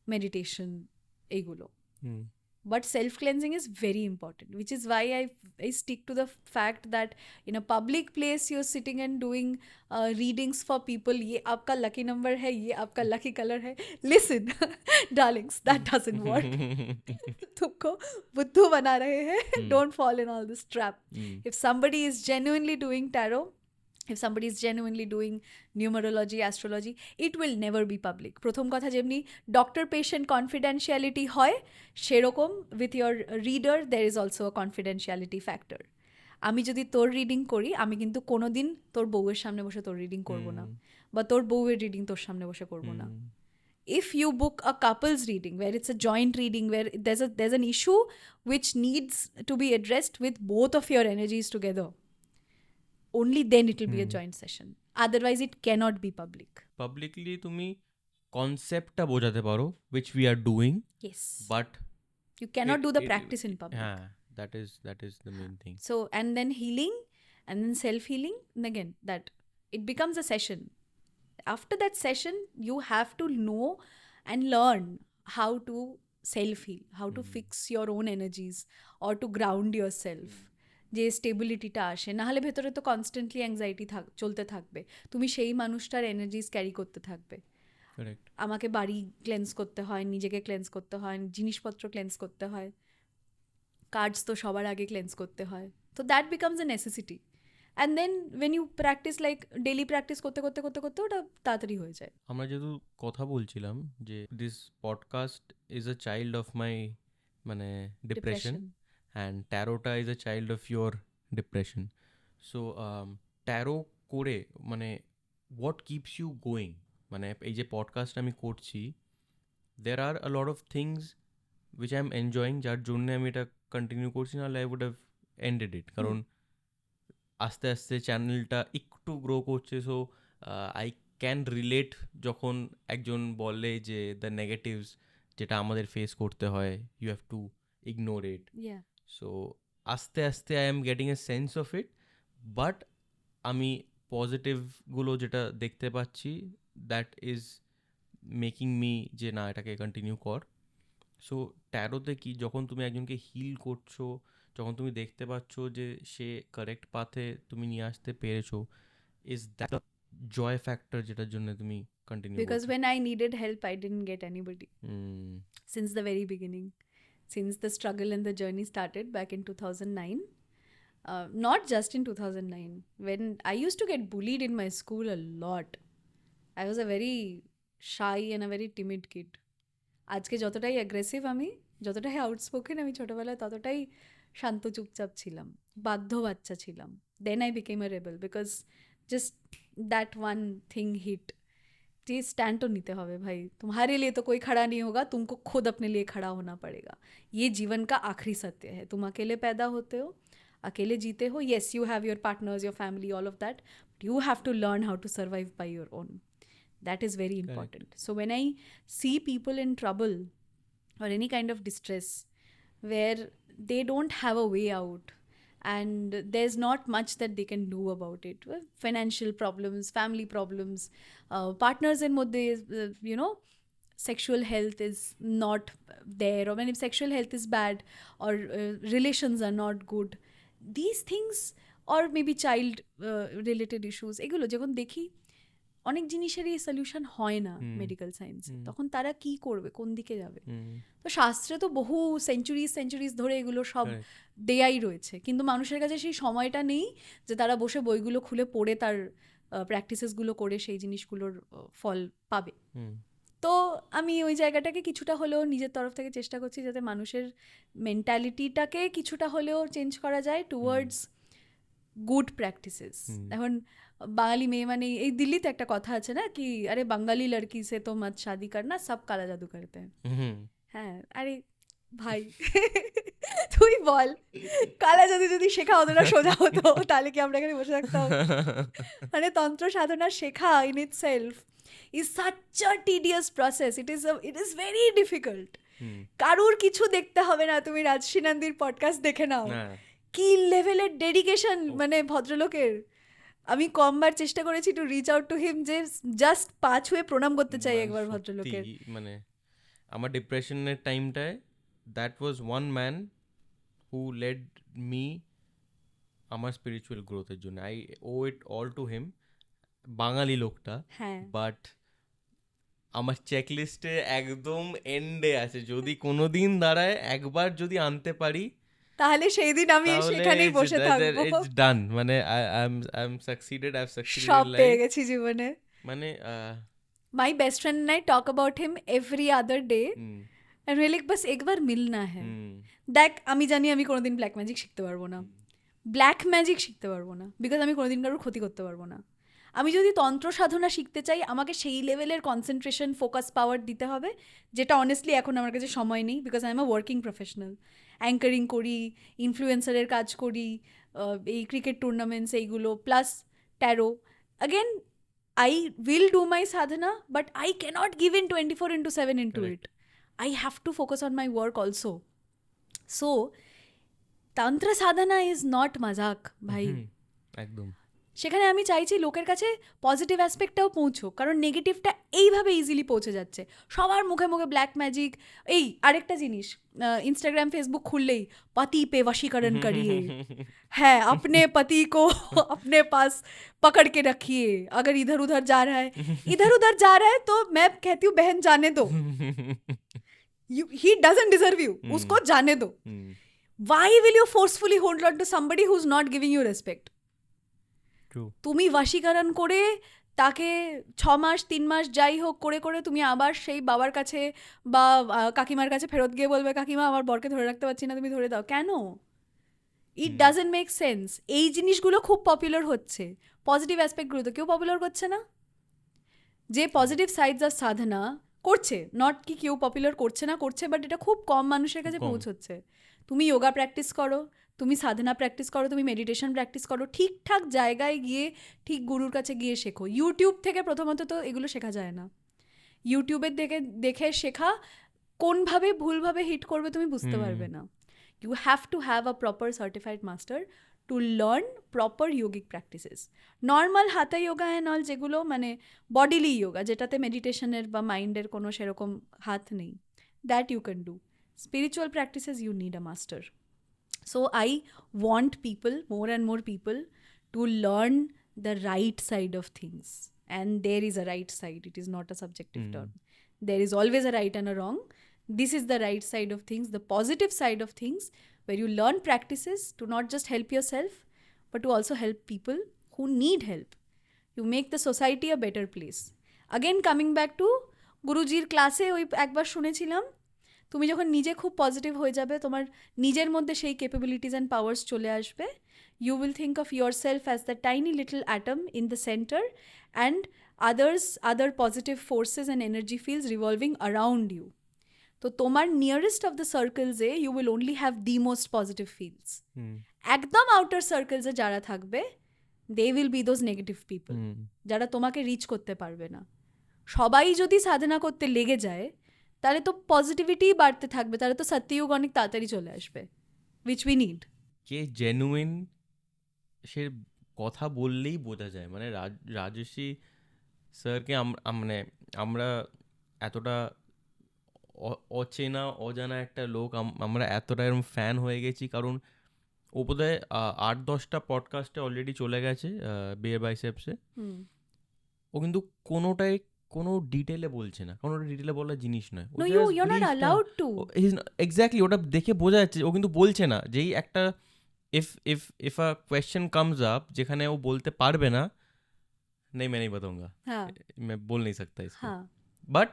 meditation, eigulo. But self-cleansing is very important, which is why I stick to the fact that in a public place you're sitting and doing readings for people. Ye aapka lucky number hai, ye aapka lucky color hai. Listen, darlings, that doesn't work. तुमको बुद्धू बना रहे हैं. Don't fall in all this trap. If somebody is genuinely doing tarot, if somebody is genuinely doing numerology, astrology, it will never be public. প্রথম কথা, যেমনি doctor patient confidentiality হয়, সেরকম with your reader there is also a confidentiality factor. আমি যদি তোর reading করি, আমি কিন্তু কোনোদিন তোর বউয়ের সামনে বসে তোর রিডিং করবো না, বা তোর বউয়ের রিডিং তোর সামনে বসে করবো না। If you book a couple's reading where it's a joint reading, where there's an issue which needs to be addressed with both of your energies together, only then it will be a joint session. Otherwise it cannot be public. Publicly তুমি কনসেপ্টটা বোঝাতে পারো, which we are doing, Yes, but you cannot do the practice in public. হ্যাঁ, that is the main thing. So, and then healing, and then self-healing, and again that it becomes a session. After that session you have to know and learn how to self-heal, how to fix your own energies or to ground yourself, যে স্টেবিলিটিটা আসে। নাহলে ভেতরে তো constantly anxiety চলতে থাকবে, তুমি সেই মানুষটার এনার্জিস ক্যারি করতে থাকবে। Correct. আমাকে বাড়ি ক্লেন্স করতে হয়, নিজেকে ক্লেন্স করতে হয়, জিনিসপত্র ক্লেন্স করতে হয়, কার্ডস তো সবার আগে ক্লেন্স করতে হয়। তো that becomes a necessity. And then when you practise, like daily practice করতে করতে করতে করতে ওটা তাড়াতাড়ি হয়ে যায়। আমরা যেহেতু কথা বলছিলাম যে this podcast is a child of my মানে ডিপ্রেশন, অ্যান্ড ট্যারোটা is a child of your depression. So tarot করে মানে হোয়াট কিপস ইউ গোয়িং, মানে এই যে পডকাস্ট আমি করছি, there are a lot of things which I am enjoying, যার জন্য আমি এটা কন্টিনিউ করছি, নাহলে I would have ended it. কারণ আস্তে আস্তে চ্যানেলটা একটু গ্রো করছে। সো আই ক্যান রিলেট যখন একজন বলে যে দ্য নেগেটিভস যেটা আমাদের ফেস করতে হয়, you have to ignore it. So আস্তে আস্তে I am getting a sense of it, but আমি পজিটিভগুলো যেটা দেখতে পাচ্ছি, দ্যাট ইজ মেকিং মি যে না, এটাকে কন্টিনিউ কর। সো ট্যারোতে কি, যখন তুমি একজনকে হিল করছো, যখন তুমি দেখতে পাচ্ছ যে সে কারেক্ট পাথে তুমি নিয়ে আসতে পেরেছো, is that the joy factor যেটার জন্য তুমি কন্টিনিউ করছো? Because when I needed help, I didn't get anybody. Since the very beginning, since the struggle and the journey started back in 2009, not just in 2009, when I used to get bullied in my school a lot. I was a very shy and a very timid kid. আজকে যতটাই aggressive আমি, যতটাই outspoken আমি ছোটোবেলায়, ততটাই শান্ত চুপচাপ ছিলাম, বাধ্য বাচ্চা ছিলাম। Then I became a rebel because just that one thing hit, যে स्टैंड तो नीते होवे भाई, तुम्हारे लिए तो कोई खड़ा नहीं होगा, तुमको खुद अपने लिए खड़ा होना पड़ेगा। ये जीवन का आखिरी सत्य है, तुम अकेले पैदा होते हो, अकेले जीते हो। Yes, you have your partners, your family, all of that, but you have to learn how to survive by your own. That is very important. Correct. So when I see people in trouble or any kind of distress where they don't have a way out, and there's not much that they can do about it. Financial problems, family problems, partners in moddhe, sexual health is not there, or when if sexual health is bad, or relations are not good, these things, or maybe child related issues, এগুলো যখন দেখি অনেক জিনিসেরই solution হয় না medical সায়েন্সে, তখন তারা কি করবে, কোন দিকে যাবে? তো শাস্ত্রে তো বহু সেঞ্চুরিজ ধরে এগুলো সব দেয়াই রয়েছে, কিন্তু মানুষের কাছে সেই সময়টা নেই যে তারা বসে বইগুলো খুলে পড়ে তার প্র্যাকটিসেসগুলো করে সেই জিনিসগুলোর ফল পাবে। তো আমি ওই জায়গাটাকে কিছুটা হলেও নিজের তরফ থেকে চেষ্টা করছি যাতে মানুষের মেন্টালিটিটাকে কিছুটা হলেও চেঞ্জ করা যায় টুয়ার্ডস গুড প্র্যাকটিসেস। এখন বাঙালি মেয়ে মানে, এই দিল্লিতে একটা কথা আছে না কি, আরে বাঙালি লড়কি সে তো মত শাদি করনা, সব কালা জাদু করতে হ্যাঁ। হ্যাঁ, আরে ভাই তুই বল, কালা জাদু যদি শেখা হতো না সোজা হতো, তাহলে কি আমরা এখানে বসে থাকতাম? মানে তন্ত্র সাধনা শেখা in it self is such a tedious process, it is very difficult. কারুর কিছু দেখতে হবে না, তুমি রাজর্ষি নন্দীর পডকাস্ট দেখে নাও, কি লেভেলের ডেডিকেশন মানে ভদ্রলোকের। আমি কমবার চেষ্টা করেছি to reach out to him, যে জাস্ট পা ছুঁয়ে প্রণাম করতে চাই একবার ভদ্রলোকের। মানে আমার ডিপ্রেশনের টাইমটায় that was one man who led me আমার স্পিরিচুয়াল গ্রোথের জন্য। I owe it all to him, Bengali লোকটা। বাট আমার চেকলিস্টে একদম এন্ডে আছে, যদি কোনোদিন দাঁড়ায় একবার যদি আনতে পারি তাহলে সেই দিন আমি সেখানেই বসে থাকবো। ইটস ডান, মানে I am succeeded, I have succeeded, সব পেয়ে গেছি জীবনে। মানে my best friend and I talk about him every other day, and we like বাস একবার মিলনা হ্যায়। দেখ, আমি জানি আমি কোনোদিন ব্ল্যাক ম্যাজিক শিখতে পারবো না, ব্ল্যাক ম্যাজিক শিখতে পারবো না, বিকজ আমি কোনোদিন কারোর ক্ষতি করতে পারবো না। আমি যদি তন্ত্র সাধনা শিখতে চাই, আমাকে সেই লেভেলের কনসেন্ট্রেশন, ফোকাস পাওয়ার দিতে হবে, যেটা অনেস্টলি এখন আমার কাছে সময় নেই, because I am a working professional. Anchoring করি, ইনফ্লুয়েন্সারের কাজ করি, এই ক্রিকেট টুর্নামেন্টস এইগুলো, plus taro. Again I will do my sadhana, but I cannot give in 24/7 into it. I have to focus on my work also. So, Tantra Sadhana is not mazak, bhai. একদম। সেখানে আমি চাইছি লোকের কাছে positive অ্যাসপেক্টটাও পৌঁছোক, কারণ নেগেটিভটা এইভাবে easily পৌঁছে যাচ্ছে সবার মুখে মুখে। ব্ল্যাক ম্যাজিক, এই আরেকটা জিনিস, ইনস্টাগ্রাম ফেসবুক খুললেই पति पे वशीकरण करिए, है अपने पति को अपने पास पकड़ के रखिए, अगर इधर उधर जा रहा है तो मैं कहती हूँ बहन जाने दो, he doesn't deserve you, उसको जाने दो। Why will you forcefully hold on to somebody who's not giving you respect? তুমি বশীকরণ করে তাকে 6 মাস 3 মাস যাই হোক করে করে তুমি আবার সেই বাবার কাছে বা কাকিমার কাছে ফেরত গিয়ে বলবে, কাকিমা আমার বরকে ধরে রাখতে পারছি না, তুমি ধরে দাও। কেন? It doesn't make sense. এই জিনিসগুলো খুব পপুলার হচ্ছে, পজিটিভ অ্যাসপেক্টগুলো তো কেউ পপুলার করছে না। যে পজিটিভ সাইডস অফ সাধনা করছে, নট কি কেউ পপুলার করছে না, করছে, বাট এটা খুব কম মানুষের কাছে পৌঁছচ্ছে। তুমি যোগা প্র্যাকটিস করো, তুমি সাধনা প্র্যাকটিস করো, তুমি মেডিটেশন প্র্যাকটিস করো, ঠিকঠাক জায়গায় গিয়ে ঠিক গুরুর কাছে গিয়ে শেখো। ইউটিউব থেকে প্রথমত তো এগুলো শেখা যায় না। ইউটিউবের দেখে শেখা কোনভাবে ভুলভাবে হিট করবে তুমি বুঝতে পারবে না। You have to have a proper certified master to learn proper yogic practices. Normal hatha yoga and all, যেগুলো মানে বডিলি যোগা, যেটাতে মেডিটেশনের বা মাইন্ডের কোনো সেরকম হাত নেই, that you can do. Spiritual practices you need a master. So I want people, more and more people, to learn the right side of things. And there is a right side. It is not a subjective term. There is always a right and a wrong. This is the right side of things, the positive side of things, where you learn practices to not just help yourself, but to also help people who need help. You make the society a better place. Again, coming back to Gurujiর ক্লাসে ওই একবার শুনেছিলাম, তুমি যখন নিজে খুব positive হয়ে যাবে, তোমার নিজের মধ্যে সেই ক্যাপাবিলিটিস অ্যান্ড পাওয়ার্স চলে আসবে, you will think of yourself as the tiny little atom in the centre, and other positive forces and energy fields revolving around you. তো তোমার নিয়ারেস্ট অফ দ্য সার্কেলসে you will only have the most positive fields. একদম outer সার্কেলসে যারা থাকবে, they will be those negative people, যারা তোমাকে rich করতে পারবে না। সবাই যদি সাধনা করতে লেগে যায়, তাহলে তো পজিটিভিটি বাড়তে থাকবে, তাহলে তো সত্যিও অনেক তাড়াতাড়ি চলে আসবে, উইচ উই নিড। কে জেনুইন সে কথা বললেই বোঝা যায়। মানে রাজর্ষি স্যারকে মানে আমরা এতটা অচেনা অজানা একটা লোক, আমরা এতটা এরকম ফ্যান হয়ে গেছি, কারণ ও বোধহয় 8-10টা পডকাস্টে অলরেডি চলে গেছে বিয়ের বাইসেপসে। ও কিন্তু কোনোটাই কোনো ডিটেলে বলছে না, কোনোটা ডিটেলে বলার জিনিস নয়। No, you're not allowed to. Exactly, ওটা দেখে বোঝা যাচ্ছে ও কিন্তু বলছে না। যেই একটা if if if a question comes up যেখানে ও বলতে পারবে না, নেই मैं नहीं बताऊंगा, हाँ मैं बोल नहीं सकता इसको, हाँ বাট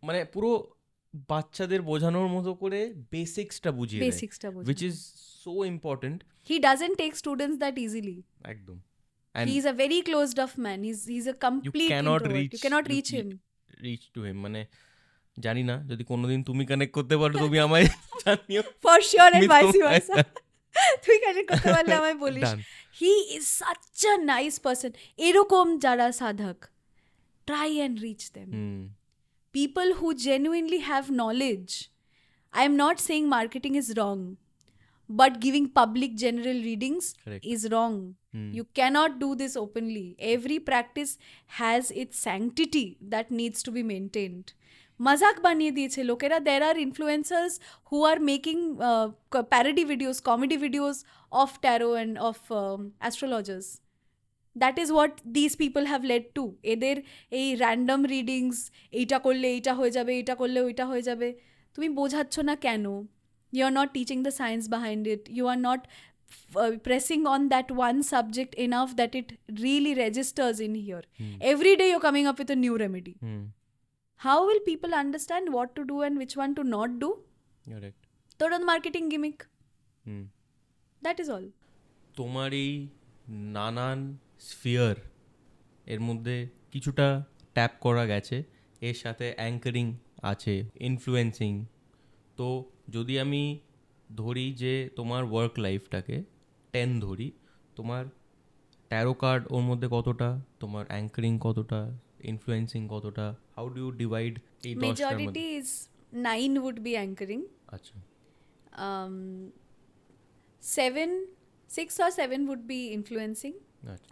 মানে পুরো বাচ্চাদের বোঝানোর মতো করে বেসিক্সটা বুঝিয়ে দেয়, বেসিক্সটা উইচ বোঝানো। Is so important. He doesn't take students that easily. একদম। He's a very closed off man. He's a complete introvert. You cannot reach him. Rich to him. মানে জানি না, যদি কোনোদিন তুমি কানেক্ট করতে পারো তুমি আমায় জানিও। For sure and আমি vice তোমায়- versa. তুই কানেক্ট করতে পারলে আমায় বলিস। Done. He is such a nice person. এরকম যারা সাধক, try and reach them. People who genuinely have knowledge. I am not saying marketing is wrong, but giving public general readings Correct. is wrong. You cannot do this openly. Every practice has its sanctity that needs to be maintained. মজাক বানিয়ে দিয়েছে লোকেরা। There are influencers who are making parody videos, comedy videos of tarot and of astrologers. That is what these people have led to. এদের এই random readings, এইটা করলে এইটা হয়ে যাবে, এইটা করলে ওইটা হয়ে যাবে, তুমি বোঝাচ্ছ না কেন? You are not teaching the science behind it. You are not pressing on that one subject enough that it really registers in here. Every day you're coming up with a new remedy. How will people understand what to do and which one to not do? Correct. Third on marketing gimmick. That is all. তোমার এই নানান sphere এর মধ্যে কিছুটা tap করা গেছে, এর সাথে অ্যাঙ্কারিং আছে, ইনফ্লুয়েন্সিং। তো যদি আমি ধরি যে তোমার ওয়ার্ক লাইফটাকে 10 ধরি, তোমার ট্যারো কার্ড ওর মধ্যে কতটা, তোমার অ্যাঙ্কারিং কতটা, ইনফ্লুয়েন্সিং কতটা, হাউ ডু ইউ ডিভাইড এই 10টার মধ্যে? Majority is 9 would be anchoring. আচ্ছা। 6 or 7 would be influencing.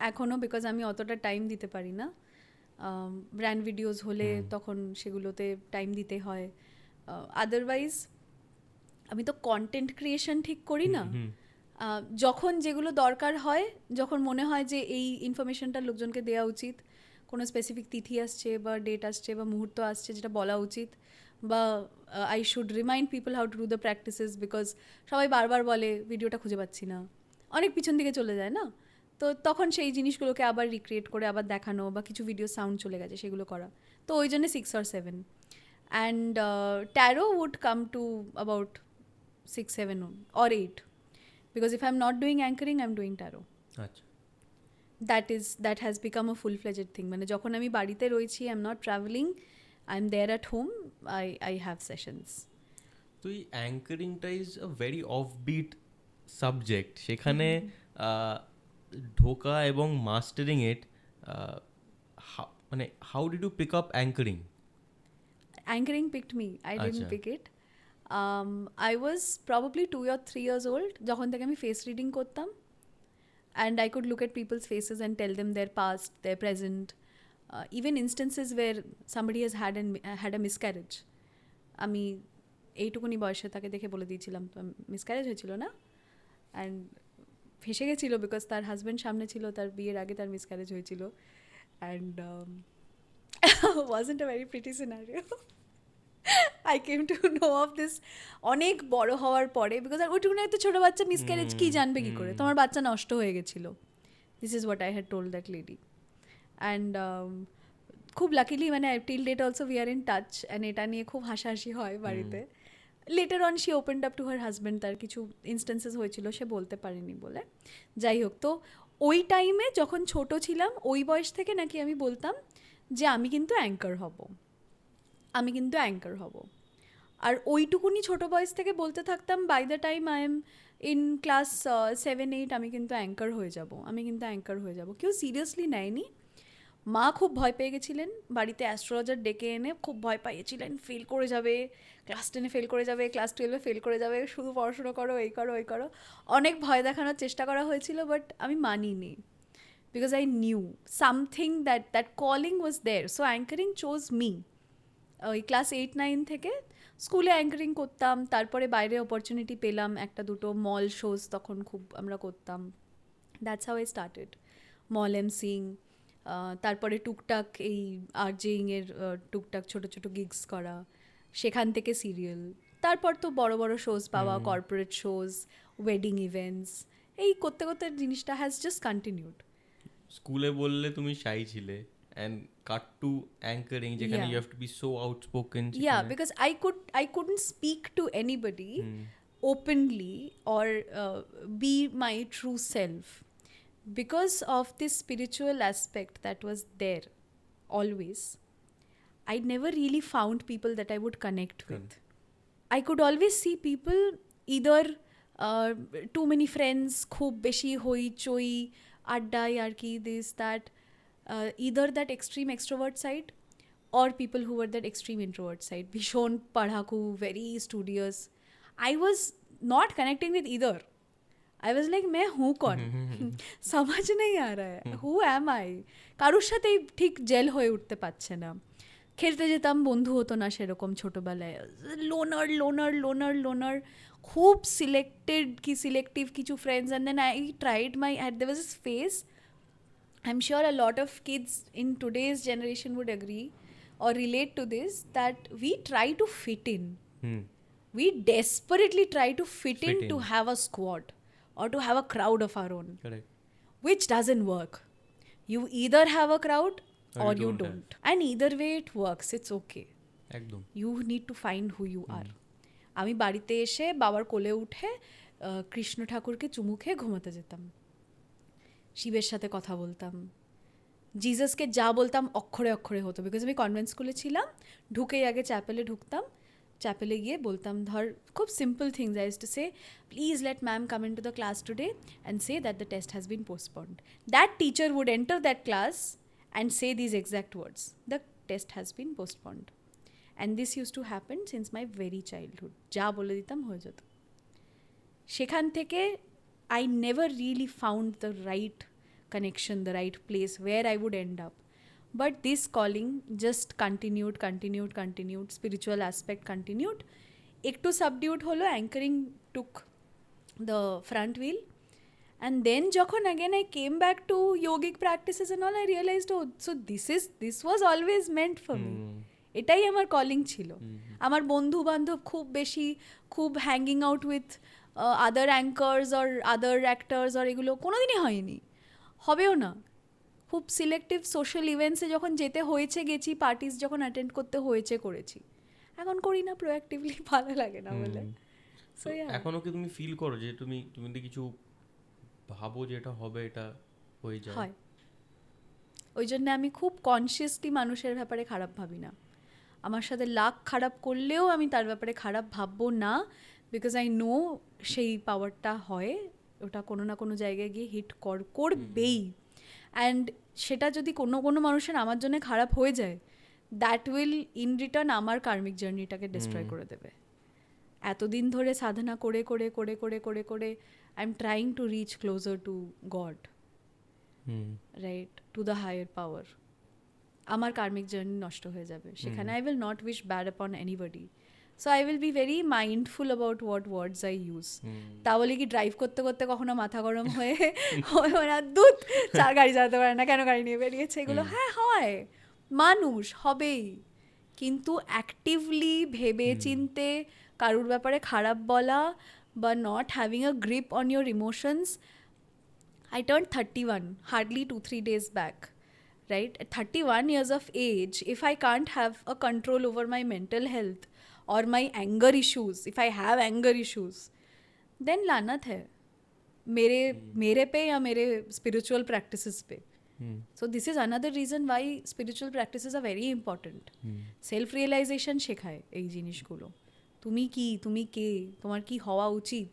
এখনও, বিকজ আমি অতটা টাইম দিতে পারি না। ব্র্যান্ড ভিডিওস হলে তখন সেগুলোতে টাইম দিতে হয়। আদারওয়াইজ আমি তো কন্টেন্ট ক্রিয়েশন ঠিক করি না। যখন যেগুলো দরকার হয়, যখন মনে হয় যে এই ইনফরমেশনটা লোকজনকে দেওয়া উচিত, কোনো স্পেসিফিক তিথি আসছে বা ডেট আসছে বা মুহূর্ত আসছে যেটা বলা উচিত, বা I should remind people how to do the practices, because সবাই বারবার বলে ভিডিওটা খুঁজে পাচ্ছি না, অনেক পিছন দিকে চলে যায় না, তো তখন সেই জিনিসগুলোকে আবার রিক্রিয়েট করে আবার দেখানো, বা কিছু ভিডিও সাউন্ড চলে গেছে সেগুলো করা, তো ওই জন্য 6 or 7. And tarot would come to about 6, 7 or 8, because if I'm not doing anchoring, I'm doing tarot. আচ্ছা। That has become a full-fledged thing. মানে যখন আমি বাড়িতে রয়েছি, I'm not traveling, I'm there at home, I have sessions. তো এই অ্যাঙ্কারিংটা is a very offbeat subject, সেখানে ঢোকা এবং মাস্টারিং ইট, মানে how did you pick up anchoring? Anchoring picked me. I didn't Acha. pick it. I was probably 2 or 3 years old যখন থেকে আমি ফেস রিডিং করতাম, and I could look at people's faces and tell them their past, their present, even instances where somebody has had a miscarriage. আমি এইটুকুনি বয়সে তাকে দেখে বলে দিয়েছিলাম মিসক্যারেজ হয়েছিল না, অ্যান্ড ফেসে গেছিলো বিকজ তার হাজব্যান্ড সামনে ছিল, তার বিয়ের আগে তার মিসক্যারেজ হয়েছিল, and wasn't a very pretty scenario. I came to know of this অনেক বড় হওয়ার পরে, বিকজ ওইটুকুনি একটা ছোটো বাচ্চা মিসক্যারেজ কী জানবে কী করে, তোমার বাচ্চা নষ্ট হয়ে গেছিলো, this is what I had told that lady. And খুব লাকিলি মানে till date also we are in touch, and এটা নিয়ে খুব হাসাহাসি হয় বাড়িতে। Later on she opened up to her husband, তার কিছু ইনস্টেন্সেস হয়েছিল সে বলতে পারেনি বলে। যাই হোক, তো ওই টাইমে যখন ছোট ছিলাম, ওই বয়স থেকে নাকি আমি বলতাম যে আমি কিন্তু অ্যাঙ্কার হব, আমি কিন্তু অ্যাঙ্কার হব। আর ওইটুকুনি ছোটো বয়স থেকে বলতে থাকতাম, by the time I am in class 7, 8 আমি কিন্তু অ্যাঙ্কার হয়ে যাব, আমি কিন্তু অ্যাঙ্কার হয়ে যাব। কেউ সিরিয়াসলি নেয়নি। মা খুব ভয় পেয়ে গেছিলেন, বাড়িতে অ্যাস্ট্রোলজার ডেকে এনে খুব ভয় পাইয়েছিলেন, ফেল করে যাবে, ক্লাস 10-এ ফেল করে যাবে, ক্লাস 12-এ ফেল করে যাবে, শুধু পড়াশুনো করো, এই করো ওই করো, অনেক ভয় দেখানোর চেষ্টা করা হয়েছিল, বাট আমি মানিনি, because I knew something that calling was there, so anchoring chose me. ওই ক্লাস 8-9 থেকে স্কুলে অ্যাঙ্কারিং করতাম, তারপরে বাইরে অপরচুনিটি পেলাম, একটা দুটো মল শোজ তখন খুব আমরা করতাম, that's how I started mall emceeing. তারপরে টুকটাক এই আরজেইংয়ের টুকটাক ছোটো ছোটো গিগস করা, সেখান থেকে সিরিয়াল, তারপর তো বড় বড় শোজ পাওয়া, কর্পোরেট শোজ, ওয়েডিং ইভেন্টস, এই করতে করতে জিনিসটা হ্যাজ জাস্ট কন্টিনিউড। স্কুলে বললে তুমি শাই ছিলে, অ্যান্ড কাট টু অ্যাঙ্কারিং যেখানে you have to be so outspoken. Yeah, because I couldn't speak to anybody openly or be my true self because of this spiritual aspect that was there always. I never really found people that I would connect with. I could always see people either too many friends, খুব বেশি হই চই আড্ডাই আর কি, this that, either that extreme extrovert side or people who were that extreme introvert side, ভীষণ পড়াকু, very studious. I was not connecting with either. I was like, मैं हूँ कौन? समझ नहीं आ रहा है, who am I? কারোর সাথেই ঠিক জেল হয়ে উঠতে পারছে না। খেলতে যেতাম, বন্ধু হতো না সেরকম ছোটোবেলায়, লোনার লোনার লোনার লোনার, খুব সিলেক্টিভ কিছু friends, and then I tried my, there was this phase, I'm sure a lot of kids in today's generation would agree or relate to this, that we try to fit in. We desperately try to fit in to have a squad or to have a crowd of our own. Correct. Which doesn't work. You either have a crowd or you don't. And either way it works, it's okay. একদম। You need to find who you are. আমি বাড়িতে এসে বাবার কোলে উঠে কৃষ্ণ ঠাকুরকে চুমু খেয়ে ঘুমাতে যেতাম, শিবের সাথে কথা বলতাম, জিজাসকে যা বলতাম অক্ষরে অক্ষরে হতো, বিকজ আমি কনভেন্ট স্কুলে ছিলাম, ঢুকেই আগে চ্যাপেলে ঢুকতাম, চ্যাপেলে গিয়ে বলতাম, ধর খুব simple things, I used to say, please let ma'am come in two the class today and say that the test has been postponed. That teacher would enter that class and say these exact words, the test has been postponed. And this use to happen since my very childhood, যা বলে দিতাম হয়ে যেত। সেখান থেকে I never really found the right connection, the right place where I would end up. But this calling just continued, spiritual aspect continued. Ekটু subdued holo, anchoring took the front wheel. And then যখন again I came back to yogic practices and all, I realized, oh, so this was always meant for me. এটাই আমার calling ছিল। আমার বন্ধু বান্ধব খুব বেশি, খুব hanging out with other anchors or other actors or এগুলো কোনোদিনই হয়নি, হবেও না। খুব সিলেক্টিভ সোশ্যাল ইভেন্টসে যখন যেতে হয়েছে গেছি, পার্টিস যখন অ্যাটেন্ড করতে হয়েছে করেছি, এখন করি না প্রোঅ্যাক্টিভলি, ভালো লাগে না বলে। সো এখনো কি তুমি ফিল করো যে তুমি যদি কিছু ভাবো যে এটা হবে, এটা হয়ে যায়? হয়, ওই জন্য আমি খুব কনসিয়াসলি মানুষের ব্যাপারে খারাপ ভাবি না। আমার সাথে লাখ খারাপ করলেও আমি তার ব্যাপারে খারাপ ভাববো না, বিকজ আই নো সেই পাওয়ারটা হয়, ওটা কোনো না কোনো জায়গায় গিয়ে হিট করবেই। অ্যান্ড সেটা যদি কোনো মানুষের আমার জন্য খারাপ হয়ে যায়, দ্যাট উইল ইন রিটার্ন আমার কার্মিক জার্নিটাকে ডিস্ট্রয় করে দেবে। এতদিন ধরে সাধনা করে করে করে করে করে করে I am trying to reach closer to God, right, to the higher power. আমার কার্মিক জার্নি নষ্ট হয়ে যাবে সেখানে। I will not wish bad upon anybody, so I will be very mindful about what words I use. তাহলে কি drive করতে করতে কখনো মাথা গরম হয়ে দুধ চার গাড়ি চালাতে পারে না, কেন গাড়ি নিয়ে বেরিয়েছে, এগুলো হ্যাঁ হয়, মানুষ হবেই, কিন্তু অ্যাক্টিভলি ভেবে চিনতে কারুর ব্যাপারে খারাপ বলা বা not having a grip on your emotions. I turned 31 hardly 2-3 days back, right? At 31 years of age, if I can't have a control over my mental health or my anger issues, if I have anger issues, then लानत है मेरे पे या मेरे spiritual practices पे. So this is another reason why spiritual practices are very important. Self realization শেখায় এই জিনিসগুলো। তুমি কে, তোমার কি হওয়া উচিত,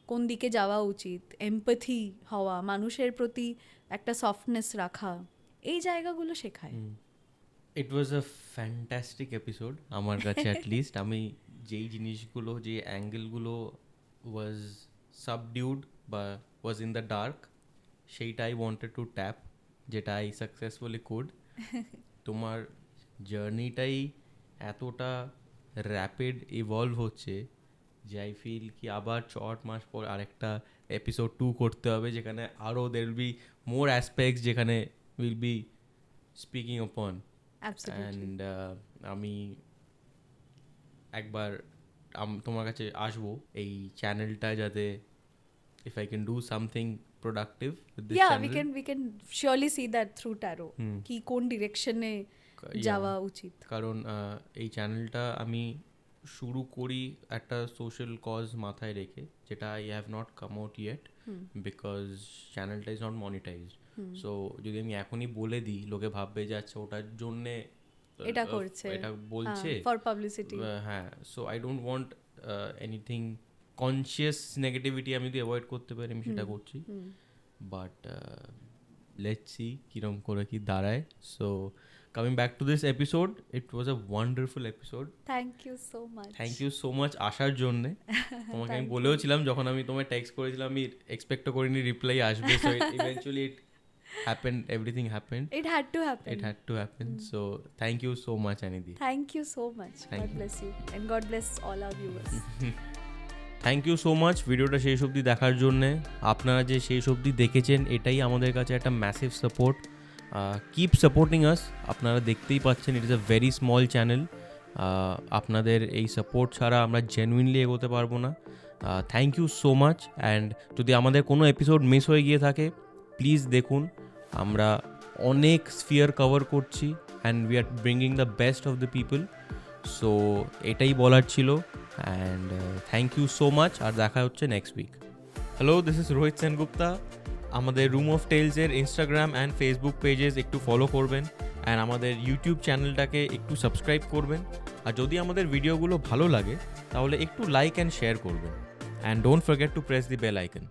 কোন দিকে যাওয়া উচিত, এমপ্যাথি হওয়া, মানুষের প্রতি একটা সফটনেস রাখা, এই জায়গাগুলো শেখায়। ইট ওয়াজ আ ফ্যান্টাস্টিক এপিসোড আমার কাছে অ্যাটলিস্ট। আমি যেই জিনিসগুলো, যে অ্যাঙ্গেলগুলো ওয়াজ সাবডিউড বা ওয়াজ ইন দ্য ডার্ক, সেইটা আই ওয়ান্টেড টু ট্যাপ, যেটা আই সাকসেসফুলি কুড। তোমার জার্নিটাই এতটা র্যাপিড ইভলভ হচ্ছে যে আই ফিল কি আবার 8 মাস পর আরেকটা এপিসোড 2 করতে হবে, যেখানে আরও there will be more aspects যেখানে will be speaking upon. And আমি একবার তোমার কাছে আসবো এই চ্যানেলটা, যাতে if I can do something productive with this Yeah, channel. we can surely see that through tarot. কি কোন ডিরেকশনে যাওয়া উচিত। কারণ এই চ্যানেলটা আমি শুরু করি একটা সোশ্যাল কজ মাথায় রেখে, যেটা I have not come out yet because চ্যানেলটা ইজ নট মনিটাইজড। সো যদি আমি এখনই বলে দিই, লোকে ভাববে যে আচ্ছা ওটার জন্যে এটা করছে, এটা বলছে ফর পাবলিসিটি। হ্যাঁ, so I don't want anything conscious negativity. আমি যদি অ্যাভয়েড করতে পারি আমি সেটা করছি, বাট লেটস সি কিরম করে কি দাঁড়ায়। So coming back to this episode, it was a wonderful episode. Thank you so much. Thank you so much আসার জন্যে। তোমাকে আমি বলেও ছিলাম, যখন আমি তোমায় টেক্সট করেছিলাম, আমি এক্সপেক্টও করিনি রিপ্লাই আসবে। So eventually it happened, everything happened. It had to happen. It had to happen. So thank you so much, Anidhi. Thank you so much. God bless you. And God bless all our viewers. Thank you so much ভিডিওটা শেষ অবধি দেখার জন্যে। আপনারা যে শেষ অবধি দেখেছেন, এটাই আমাদের কাছে একটা massive support. Keep supporting us. আপনারা দেখতেই পাচ্ছেন it is a very small channel. আপনাদের এই সাপোর্ট ছাড়া আমরা জেনুইনলি এগোতে পারবো না। Thank you so much. And যদি আমাদের কোনো এপিসোড মিস হয়ে গিয়ে থাকে, প্লিজ দেখুন, আমরা অনেক স্ফিয়ার কভার করছি and we are bringing the best of the people. So এটাই বলার ছিল। And thank you so much. আর দেখা হচ্ছে next week. Hello, this is Rohit Sengupta. আমাদের রুম অফ টেলসের ইনস্টাগ্রাম অ্যান্ড ফেসবুক পেজেস একটু ফলো করবেন, অ্যান্ড আমাদের ইউটিউব চ্যানেলটাকে একটু সাবস্ক্রাইব করবেন। আর যদি আমাদের ভিডিওগুলো ভালো লাগে তাহলে একটু লাইক অ্যান্ড শেয়ার করবেন, and don't forget to press the bell icon.